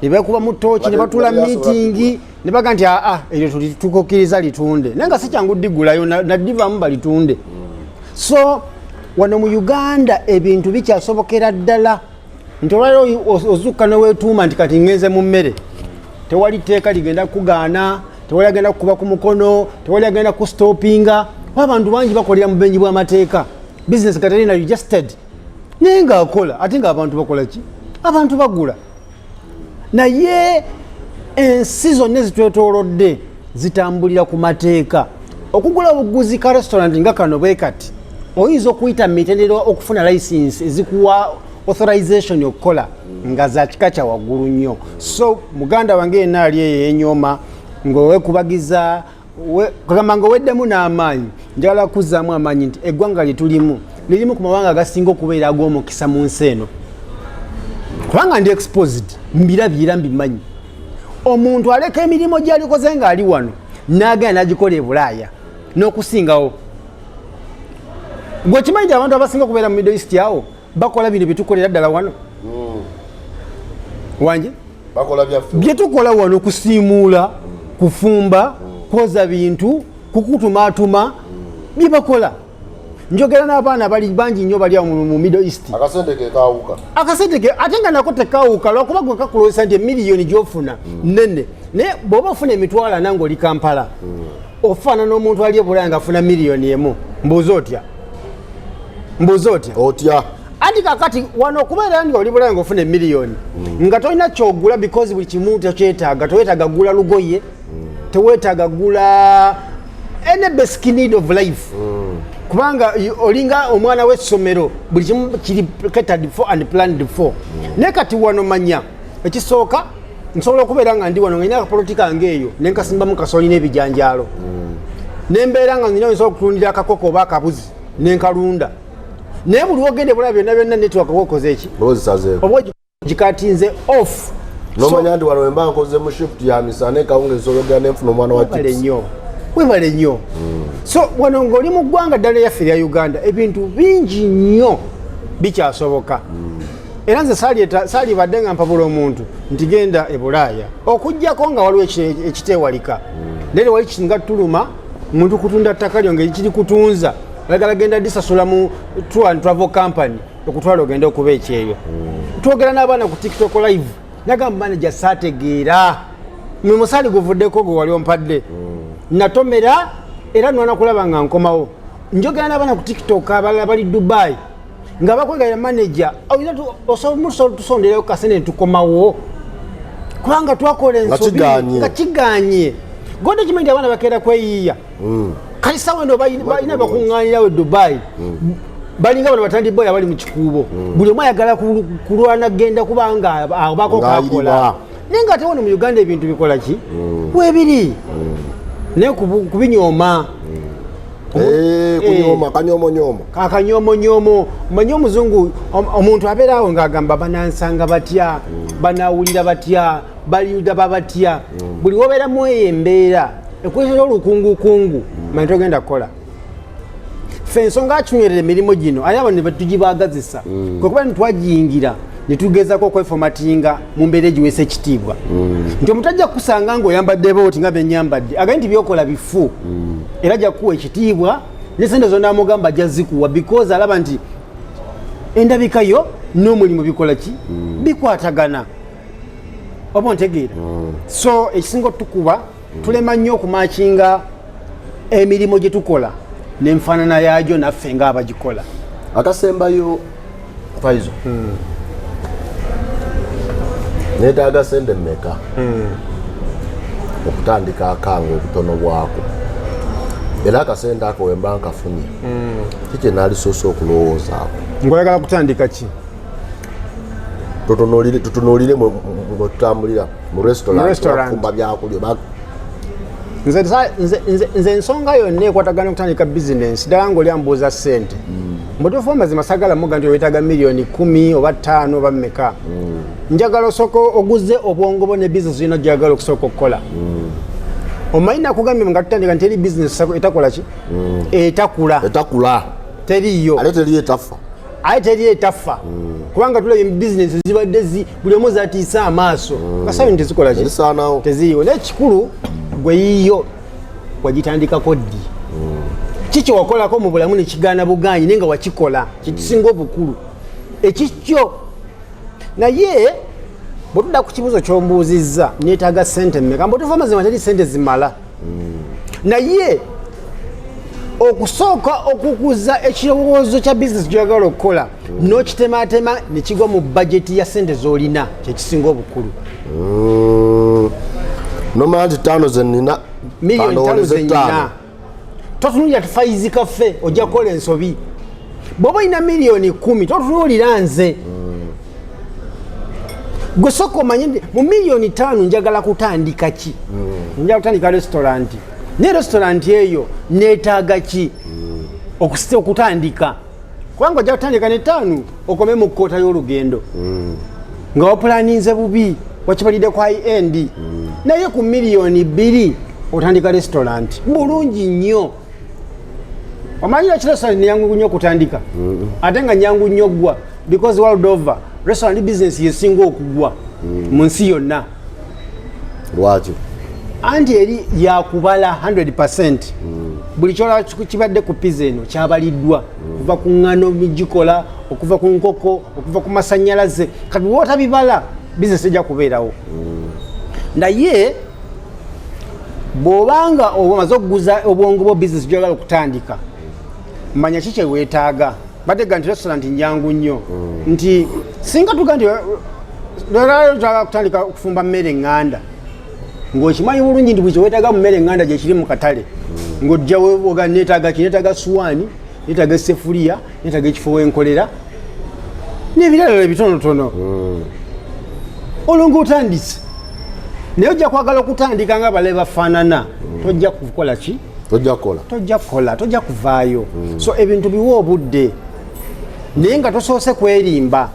Ne bakuba mu tooki ne batula miitingi ne baga nti eryo tukukkiriza litunde. Naye nga si kyangu digulayo naddivamu balitunde. So wano mu Uganda ebintu bikyasobokera ddala. Nti olwaliro ozukka neweetuuma nti kati ngenze mu mmere. Tewali tteeka ligenda kugaana, tewali agenda kukuba ku mukono, tewali agenda kustoppinga. Abantu bangi bakolera mu benji bw'amateeka. Business Katerina registered. Naye ng'akola ate ng'abantu bakola ki? Abantu bagula. Naye ensi zonna ezitwetoolodde zitambulira ku mateeka. Okugula obuguzi ka restaurant nga kano bwe kati oyinza okuyita mu mitendera okufuna license ezikuwa authorization okukola nga za kika kya waggulu nnyo. So muganda wange yenna ali eyo yenyooma ng'owekubagiza kagamba ng'oweddemu n'amaanyi njagala kuzzaamu amaanyi nti eggwanga lyetulimu lirimu ku mawanga agasinga okubeera ag'omukisa mu nsi eno. Kubanga ndi exposed mbirabira mbimanyi. Omuntu aleka emirimu gy'alikoze ng'ali wano n'agenda n'agikola e Bulaaya n'okusingawo. Gwe kimanyi nti abantu abasinga okubeera mu Middle East awo bakola bino byetukolera ddala wano. Wange bakola byaffe byetukola wano kusiimuula, kufumba, kwoza bintu, kukutumaatuma byebakola. Njogera n'abaana bali bangi nnyo bali awo mu Middle East. Akasente ke kaawuka. Akasente ke ate nga nako tekaawuka lwakuba gwe kakulowesa nti emiliyoni gy'ofuna nnene. Naye bw'oba ofuna emitwalo ana ng'oli Kampala ofaana n'omuntu ali e Bulaaya ng'afuna miliyoni emu. Mbuuza otya? Otya. Anti kakati wano okubeera nti oli Bulaaya ng'ofuna emiliyoni nga tolina kyogula because buli kimu tekyetaaga. Teweetaaga gula lugoye, teweetaaga gula any basic need of life. Kubanga olinga omwana w'essomero buli kimu kiri catered for and planned for. Naye kati wano manya ekisooka nsobola okubeera nga ndi wano nga nina akapolitika ngeeyo ne nkasimbamu kasooli n'ebijanjaalo. Ne mbeera nga nina nsobola okutundira akakoko oba akabuzi ne nkalunda. Naye buli wogende Bulaaya byonna byonna network okoze eki? Oba gikatinze off. Nomanya nti wano wemba nkoze mu shift ya misana ekawungeezi olwogera ne nfuna omwana wa chips. Webale nnyo. So wano ng'oli mu ggwanga ddala lyaffe lya Uganda ebintu bingi nnyo bikyasoboka. Era nze saalibadde nga mpabula omuntu nti genda e Bulaaya okuggyako nga waliwo ekiteewalika. Naye wali kisinga tuluma omuntu kutunda ttaka lyo ng'ekiri kutunza ayagala genda disasula mu tour and travel company okutwala ogenda okuba ekyeyo. Twogera n'abaana ku TikTok live nagamba manager saategeera mwe musaali guvuddeko gwe wali ompadde. Natomera era nwana kulaba nga nkomawo. Njogera n'abaana ku TikTok abalala bali Dubai nga bakwegaya manager osobola tusonderayo kasene tukomawo kubanga twakola ensobi nga kiganye. Gonde kimanyi abaana bakeera kweyiiya. Kalisa wano balina bakuŋŋaanirawo e Dubai balinga bano batandiboya bali mu kikuubo. Buli omu ayagala kulwana genda kubanga abako kakola. Naye nga ate wano mu Uganda ebintu bikola ki? Weebiri. Naye kubinyooma. kunyoma kanyomo akanyomonyoomo manyi omuzungu omuntu abeerawo ng'agamba banansanga batya banawulira batya baliyuda babatya buli wobeeramu eyo embeera ekwesera olukungukungu manyi togenda kukola ffe ensonga akinywerera emirimu gino ali abo ne batugibagazisa kwekuba nitwagiyingira netugezako okwefomatinga mu mbeera egiweesa ekitiibwa nti omuntu ajja kukusanga ng'oyambadde booti nga benyambadde agaye nti byokola bifu era ajja kukuwa ekitiibwa nesente zonna amugamba ajja zikuwa because alaba nti endabikayo n'omulimu bikola ki bikwatagana oba ontegeera so ekisinga otukuba tulema nnyo okumakinga emirimu gye tukola n'enfaanana yaagyo naffe ng'abagikola akasembayo Faizo neetaaga sente mmeka okutandika akange obutono bwako era akasente ako wemba nkafunye kiki naalisoose okulowoozaako ng'oyagala kutandika ki tutunuulire mwetutambulira mu restaurant kumba byakulya nze ensonga yonna ekwatagana okutandika bizinensi ddala ng'olyambuuza ssente mbutuufu amazima sagala muga nti weetaaga miliyoni 10 oba 5 oba mmeka njagala osooka oguze obwongo bwo ne bizinesi olina gyagala okusooka okukola omanyi nakugambye nga tutandika nti eri bizinesi etakola ki etakula teriyo ate teri etafa kubanga tulabye bizinesi zibadde buli omu zatiisa amaaso ngasayo nti tezikola ki teziyiwo n'ekikulu gwe yiyo wagitandikako ddi kiki wakolako mu bulamu nekigaana buganyi naye nga wakikola kikisinga obukulu ekikyo naye bwetudda ku kibuuzo kyombuuzizza neetaaga ssente mmeka mbutuufu amazima teri ssente zimala naye okusooka okukuza ekirowoozo kya bizinesi gyoyagala okukola n'okitematema nekigwa mu bajeti ya ssente z'olina kyekisinga obukulu nomala nti 5 zenina miliyoni 5 zenina totunulira tu Faiz Cafe ojja kukola ensobi bw'oba olina miliyoni 10 totunulira nze gwe sooka omanye nti mu miliyoni 5 njagala kutandika ki njagala kutandika restauranti naye restauranti eyo neetaaga ki okutandika kubanga ojja kutandika ne 5 okome mu kkoota y'olugendo nga wapulaninze bubi wakibalidde ku high end naye ku miliyoni 2 otandika restaurant bulungi nnyo omanyira ki restaurant nyangu nnyo okutandika ate nga nyangu nnyo gwa because world over restaurant business yesinga okugwa mu nsi yonna lwaki anti eri yakubala 100% buli kyola kibadde ku pizza eno kyabaliddwa okuva ku ngano migikola okuva ku nkoko okuva ku masannyalaze kati bwotabibala bizinesi ejja kubeerawo naye bw'obanga omaze okuguza obwongo bwo bizinesi gy'oyagala okutandika manya ki kye weetaaga batega nti restaurant njangu nnyo nti singa tuga nti oyagala kutandika okufumba mmere eŋŋanda ng'okimanyi bulungi nti buli kye weetaaga mu mmere eŋŋanda gye kiri mu katale ng'ojjawo oga neetaaga ki neetaaga suwaani neetaaga essefuliya neetaaga ekifo w'enkolera n'ebirala ebitonotono olwo ng'otandise naye ojja kwagala okutandika nga bale bafaanana tojja kukola ki tojja kuvaayo so ebintu biwa obudde naye nga tosoose kwerimba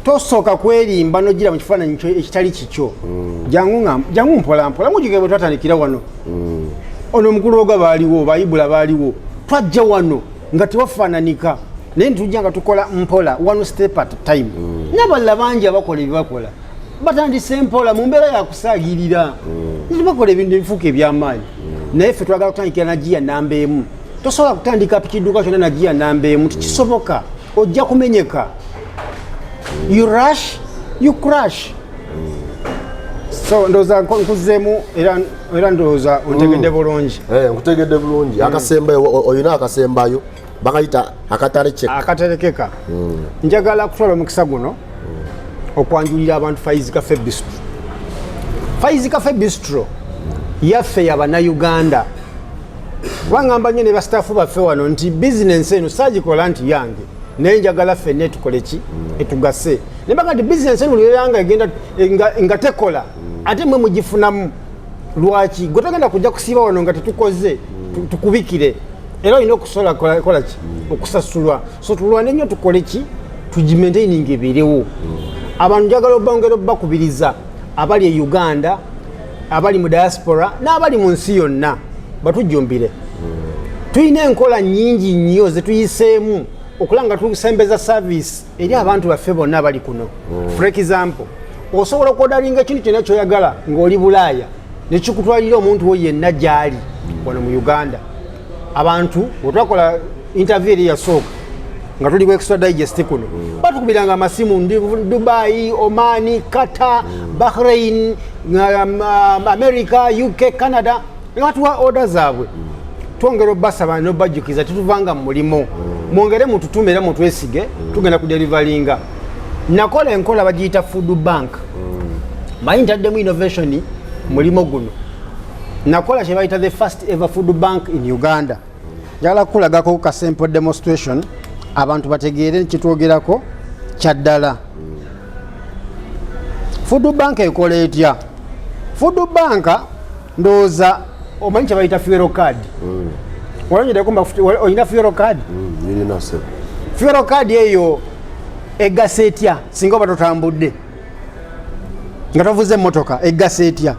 tosooka kwerimba nogira mu kifaananyi ekitali kikyo jangu mpolampola mujige bwe twatandikira wano ono omukuloga baaliwo bayibula baaliwo twajja wano nga tewafaananika naye ntujja nga tukola mpola one step at time n'abalala bangi abakola ebibakola batandise mpola mu mbeera yakusaagirira bakola ebintu ebifuuka ebyamaanyi naye ffe twagala kutandikira nagiya namba emu tosobola kutandika pikiduka kyonna nagiya namba emu tikisoboka ojja kumenyeka you rush you crash so ndowooza nkuzeemu era ndowooza ontegedde bulungi nkutegedde bulungi akasembayo olina akasembayo bakayita akaterekeka njagala kutwala omukisa guno okwanjulira abantu Faiz Cafe Bistro. Faiz Cafe Bistro yaffe y'Abannayuganda bangamba nnyo ne bastaafu baffe wano nti bizinensi eno saagikola nti yange naye njagala ffenna tukole ki etugase ne baga nti bizinensi eno luyanga egenda nga tekola ate mwe mugifunamu lwaki gwe togenda kujja kusiiba wano nga tetukoze tukubikire era olina okusobola kola ki okusasulwa so tulwane nnyo tukole ki tugimaintaining ebirewo abantu njagala obbongera obbakubiriza abali e Uganda abali mu diaspora n'abali mu nsi yonna batujjumbire tulina enkola nnyingi nnyo zetuyiseemu okulanga tusembeza service eri abantu baffe bonna abali kuno for example osobola okwodalinga ekintu kyonna kyoyagala ng'oli Bulaaya nekikutwalira omuntu wo yenna gy'ali wano mu Uganda abantu wetwakola interview eri yasooka nga tuli ku Extra Digest kuno batukubiranga amasimu ndi Dubai, Oman, Qatar, Bahrain, America, UK, Canada nga batuwa order zaabwe twongera obbasaba n'obajjukiza tetuvanga mu mulimo mwongere mututume era mutwesige tugenda kudelivalinga nakola enkola bagiyita food bank manyi ntaddemu innovation mulimo guno nakola kye bayita the first ever food bank in Uganda njagala kukulagako ka sample demonstration abantu bategeere kitwogerako kyaddala food bank ekola etya food bank ndowooza omanyi kye bayita fuel card olina fuel card fuel card eyo egasa etya singa oba totambudde nga tovuze emmotoka egasa etya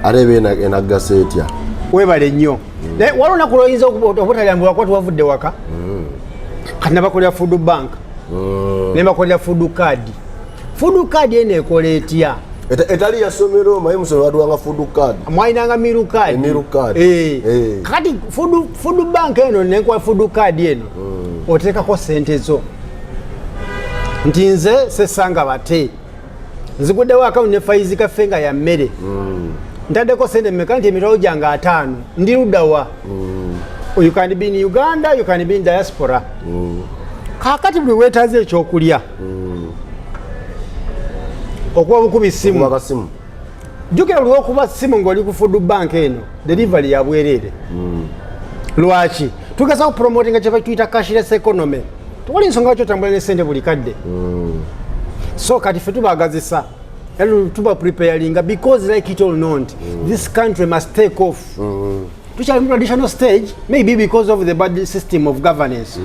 arebe enagasa etya webale nnyo waliwo olunaku lwoyinza obutalambulwako tuwavudde waka kati nabakolera food bank nebakolera food card eno ekola etya etali yasomero maye musomero baduwanga food card mwainanga miru card kati food bank eno nenkuwa food card eno oteekako sente zo nti nze Sesanga Bate nziguddewo akawunti ne Faiz Cafe nga ya mmere ntaddeko sente mmeka nti emitwalo gyange 5 ndi luddawa you can be in Uganda, you can be in diaspora kakati buli weetaaze ekyokulya okuba bukubi simu jjukira buli okuba simu ng'oli ku food bank eno delivery ya bwereere lwaki tugeza kupromotinga kye tuyita cashless economy tewali nsonga lwaki otambula ne sente buli kadde so kati ffe tubagazisa tuba preparinga because like it or not this country must take off tukyali mu traditional stage maybe because of the bad system of governance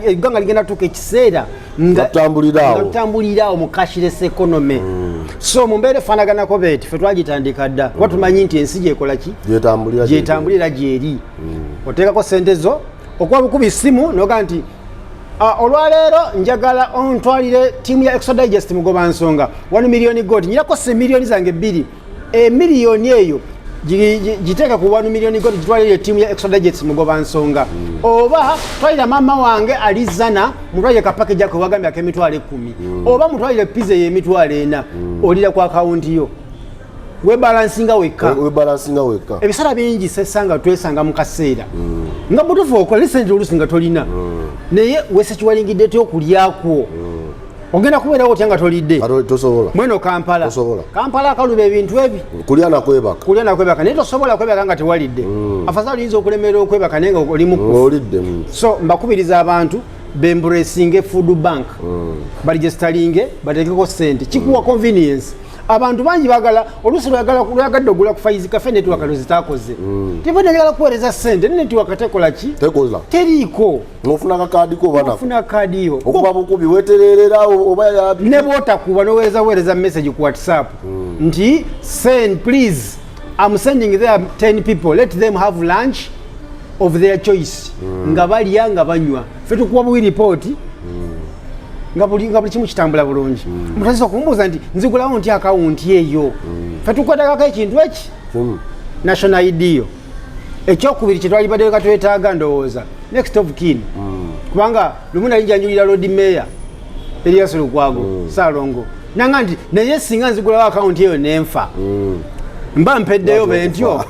eggwanga ligenda tuka ekiseera nga tutambuliraawo mu cashless economy so mu mbeera efaanaganako beeti ffe twagitandika dda kuba tumanyi nti ensi gyekola ki gyetambulira gyeri oteekako sente zo okuba bukubi simu noga nti olwaleero njagala ontwalire tiimu ya Extra Digest mugoba nsonga 1 million gold nyirako se milioni zange 2 emiliyoni eyo giteeka ku 1 million gold gitwalire tiimu ya Extra Digest mugoba nsonga oba twalira mama wange alizana mutwalire kapakeja ko wagambye akemitwale 10 oba mutwalire pizza y'emitwale 4 olira ku akaunti yo webalansinga weka ebisala bingi Sesanga twesanga mu kaseera nga butufu okola lisente olusinga tolina naye wesekiwalingidde ty okulyakwo ogenda kubeerawo otya nga tolidde mweno Kampala akaluba ebintu ebi kulya nakwebaka naye tosobola kwebaka nga tewalidde afazali oyinza okulemerera okwebaka naye nga oli mukufu so mbakubiriza abantu bembracinge food bank baligestalinge bateekeko sente kikuwa convenience abantu bangi bagala oluusi lwagadde ogula ku Faiz Cafe netiwaka lwezitakoze tibona njagala kuweereza sente netiwaka tekola ki teriiko ofuna kaadi yo okuba bukubi wetererera oba yabi ne bwotakuba noweereza message ku WhatsApp nti send please I'm sending there 10 people let them have lunch of their choice nga balya nga banywa ffe tukuba bwi report nga buli kimu kitambula bulungi mutaziza okumbuuza nti nzigulawo nti akawunti eyo ffe tukwetakako ekintu eki national ID yo ekyokubiri kyetwalibadde ka twetaaga ndowooza next of kin kubanga lumu nali njanjulira Lord Mayor Elias Lukwago Salongo nanga nti naye singa nzigulawo akawunti eyo nenfa mba mpeddeyo bentyo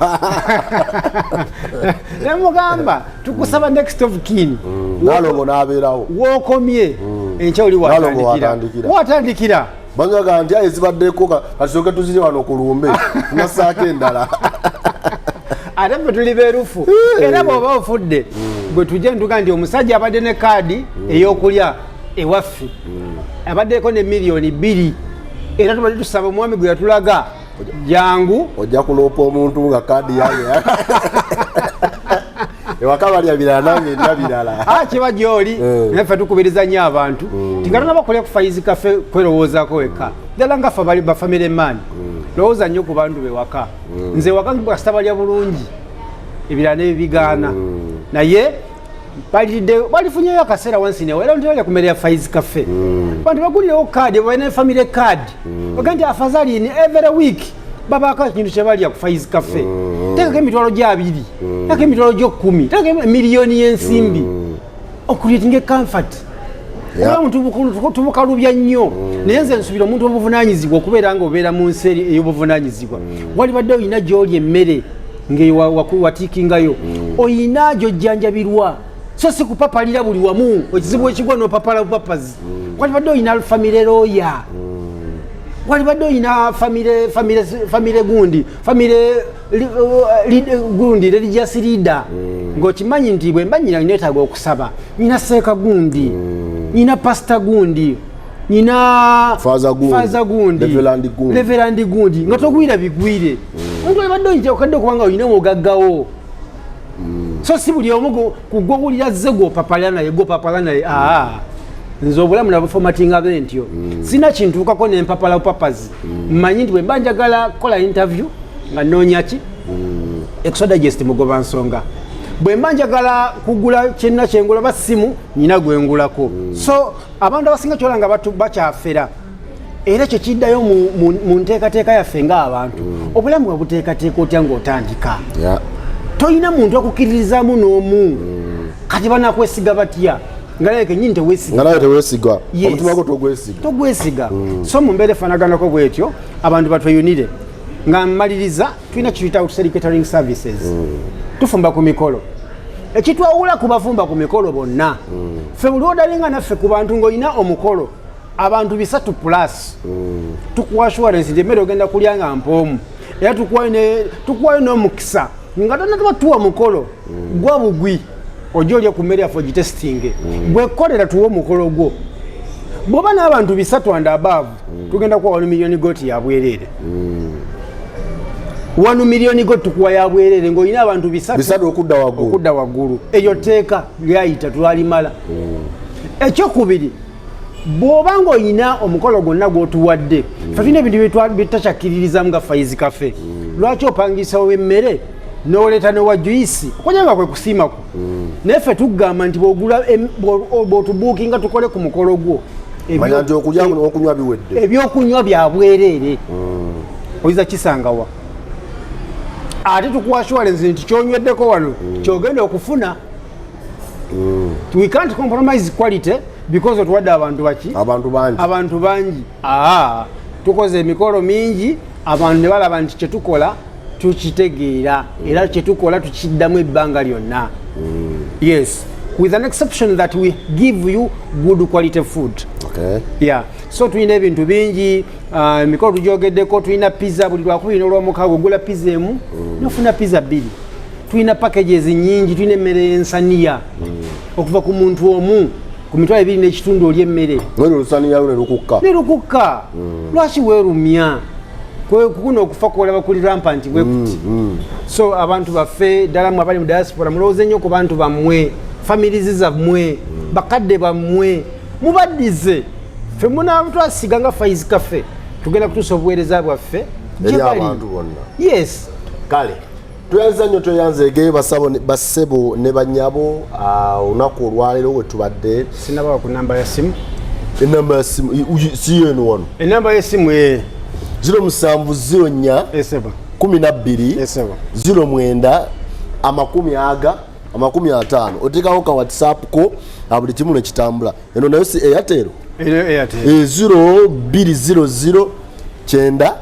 nemugamba tukusaba next of kin nalongo nabeerawo wokomye enkya oli watandikira bangaga nti ezibaddeko kasooke tuzire wano kulumbe nasaako endala ate ffe tuli beerufu era bw'oba ofudde bwe tujja ntuga nti omusajja abadde ne kaadi ey'okulya ewaffe abaddeko ne miliyoni 2 era tubadde tusaba omwami gwe yatulaga jangu ojja kuloopa omuntu nga kaadi yaye ewakabalya birala nange ndina birala kiba gy'oli naffe tukubiriza nnyo abantu tingatona bakole ku Faiz Cafe kwerowoozaako wekka ddala nga ffe bafamire maani lowooza nnyo ku bantu bewaka nze waka bwasita balya bulungi ebirala nebibigaana naye balifunyeyo akaseera wansinewo era ntibalya ku mmere ya Faiz Cafe bantu bagulirewo kaadi balina family kaadi baga nti afazali ni every week babaako ekintu kyebalya ku Faiz Cafe tekako emitwalo gy'abiri tekako emitwalo gy'okkumi tekako emiliyoni y'ensimbi okulitinga comfort omuntu tubukalubya nnyo naye nze nsubira omuntu obuvunaanyizibwa okubeera nga obeera mu nsi ey'obuvunaanyizibwa wali badde olina gy'oli emmere ng'ewatiikingayo olina gy'ojjanjabirwa so si kupapalira buli wamu ekizibu ekigwa n'opapala bupapazi wali badde olina famire looya wali badde olina famire gundi gundi religious leader ng'okimanyi nti bwe mba nyina neetaaga okusaba nyina seeka gundi nyina pasta gundi nyina faza gundi reverandi gundi nga togwira bigwire omuntu wali badde oyinza okadde okubanga olina omugaggawo so si buli omu kugwowulira zze gwopapala naye nze obulamu nabufomatinga bwe ntyo sina kintuukako nempapala bupapazi mmanyi nti bwe mba njagala kukola interview nga nnoonya ki exodigest mugoba nsonga bwe mba njagala kugula kyenna kyengula basimu nyina gwengulako so abantu abasinga kyola nga bakyafera era kye kiddayo mu nteekateeka yaffe ng'abantu obulamu bwe buteekateeka otya ng'otandika tolina muntu akukkiririzaamu n'omu kati banakwesiga batya ngalaye kenyini teweesiga omutima gwo togwesiga so mu mbeera efanaganako bwetyo abantu batweyunire nga mmaliriza tulina kiyita catering services tufumba ku mikolo ekitwawula ku bafumba ku mikolo bonna ffe buli odalinga naffe ku bantu ng'olina omukolo abantu 3 plus tukuwa assurance nti emmere ogenda kulya nga mpoomu era tukuwayo n'omukisa nga tonatuwa mukolo gwa bugwi ojja olya ku mmere yaffe ogitesitinge bwekolera tuwa omukolo gwo bw'oba n'abantu 3 and above tugenda kuwa 1 million goti ya bwereere 1 million goti tukuwa ya bwereere ng'olina abantu 3 okudda waggulu eyo teeka lyayita twalimala ekyokubiri bw'oba ng'olina omukolo gwonna gw'otuwadde ffe tulina ebintu bitakyakiririzamu nga Faiz Cafe lwaki opangisawo emmere n'oleeta newa juisi okonyanga kwe kusiimako naye ffe tugamba nti bw'otubuukinga tukole ku mukolo gwo ebyokunywa bya bwereere oyinza kisangawa ate tukuwa assurance nti kyonyweddeko wano kyogenda okufuna we can't compromise quality because otuwadde abantu bangi tukoze emikolo mingi abantu ne balaba nti kyetukola tukitegeera era kyetukola tukiddamu ebbanga lyonna yes with an exception that we give you good quality food so tulina ebintu bingi emikolo tugyogeddeko tulina pizza buli lwakubiri n'olwomukaaga ogula pizza emu nofuna pizza 2 tulina packages nyingi tulina emmere y'ensaniya okuva ku muntu omu ku mitwalo 2 n'ekitundu oli emmere nerukukka lwaki weerumya kuno okufa kwolaba kuli rampant bwekuti so abantu baffe ddala mwe abali mu diaspora mulowooze nnyo ku bantu bammwe families zammwe bakadde bammwe mubaddize ffe munatwasiga nga Faiz Cafe tugenda kutuusa obuweereza bwaffe eri abantu bonna yes kale tuyanza nnyo tweyanzeege basebo ne banyabo olunaku olwaleero we tubadde sinabawa ku namba ya simu enamba ya simu siyeeno wano enamba y'essimu 0704 12 09 50 oteekawo ka WhatsApp ko buli kimu ne kitambula eno nayo si Airtel 0200 9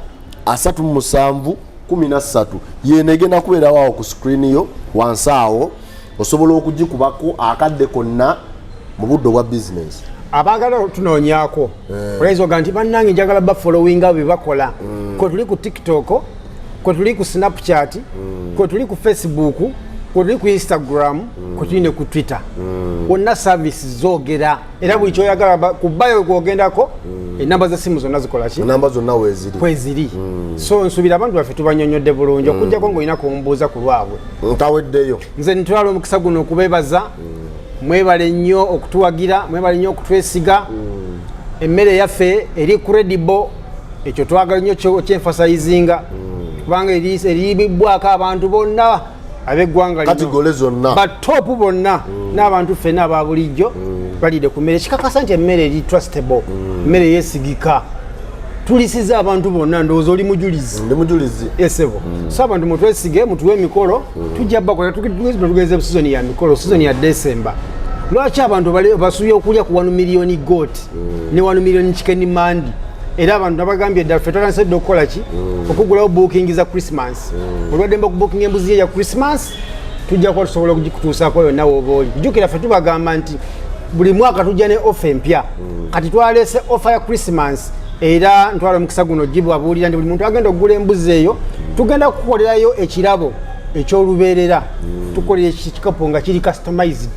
37 13 yenegenda kubeerawo awo ku screen yo wansi awo osobola okugikubako akadde konna mu budde bwa business abagala tunoonyaako olaiza oga nti bannange njagala bafollowinga bwe bakola kwe tuli ku TikTok kwe tuli ku Snapchat kwe tuli ku Facebook kuli ku Instagram kuli ne ku Twitter wonna services zogera era buli kyoyagala kubayo kwogendako enamba za simu zonna zikola ki enamba zonna weziri so nsubira abantu baffe tubanyonyodde bulungi okujjako ng'olina kumbuuza ku lwabwe ntaweddeyo nze ntwala omukisa guno okubeebaza mwebale nnyo okutuwagira mwebale nnyo okutwesiga emmere yaffe eri credible ekyo twagala nnyo kyenfasaizinga kubanga eribibwako abantu bonna ab'eggwanga katigole zonna batopu bonna n'abantu ffenna aba bulijjo balidde ku mmere kikakasa nti emmere eri trustable emmere yeesigika tulisiza abantu bonna ndowooza oli mujulizi ndi mujulizi esebo so abantu mutwesige mutuwe emikolo tujja bakola tugenze sizoni ya mikolo sizoni ya December lwaki abantu basuubye okulya ku 1 million goat ne 1 million chicken mandi era abantu abagambye ddala ffe twatandisedde okukola ki okugulawo booking za Christmas olwadde mba kubooking embuzi ya Christmas tujja kuba tusobola okugikutuusaako yonna wooba oli jjukira ffe tubagamba nti buli mwaka tujja ne offer empya kati twaleese offer ya Christmas era ntwala omukisa guno gibwabuulira nti buli muntu agenda okugula embuzi eyo tugenda kukolerayo ekirabo ekyolubeerera tukolera ekikapu nga kiri customized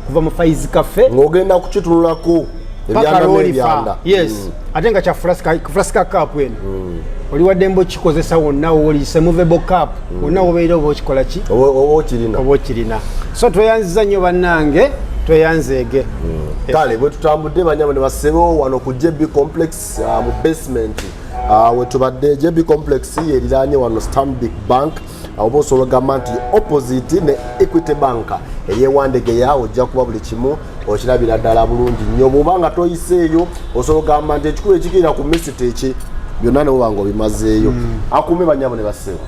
kuva mu Faiz Cafe ng'ogenda kukitunulako ebyanda yes ate nga kya flaska cup eno oli wadde mbo kikozesa wonna wolise movable cup wonna wobeera oba okikola ki oba okirina so tweyanziza nnyo bannange tweyanzeege kale bwe tutambudde banyama ne basebo wano ku JB complex mu basement we tubadde JB complex yeriraanye wano Stanbic Bank oba osobola gamba nti opposite ne Equity Bank eyewandegeya ojja kuba buli kimu okirabira ddala bulungi nnyo bw'oba nga toyiseeyo osobola gamba nti ekikulu ekigenda ku mesiti eki byonna ne bw'oba nga obimazeeyo akume banyama ne basebo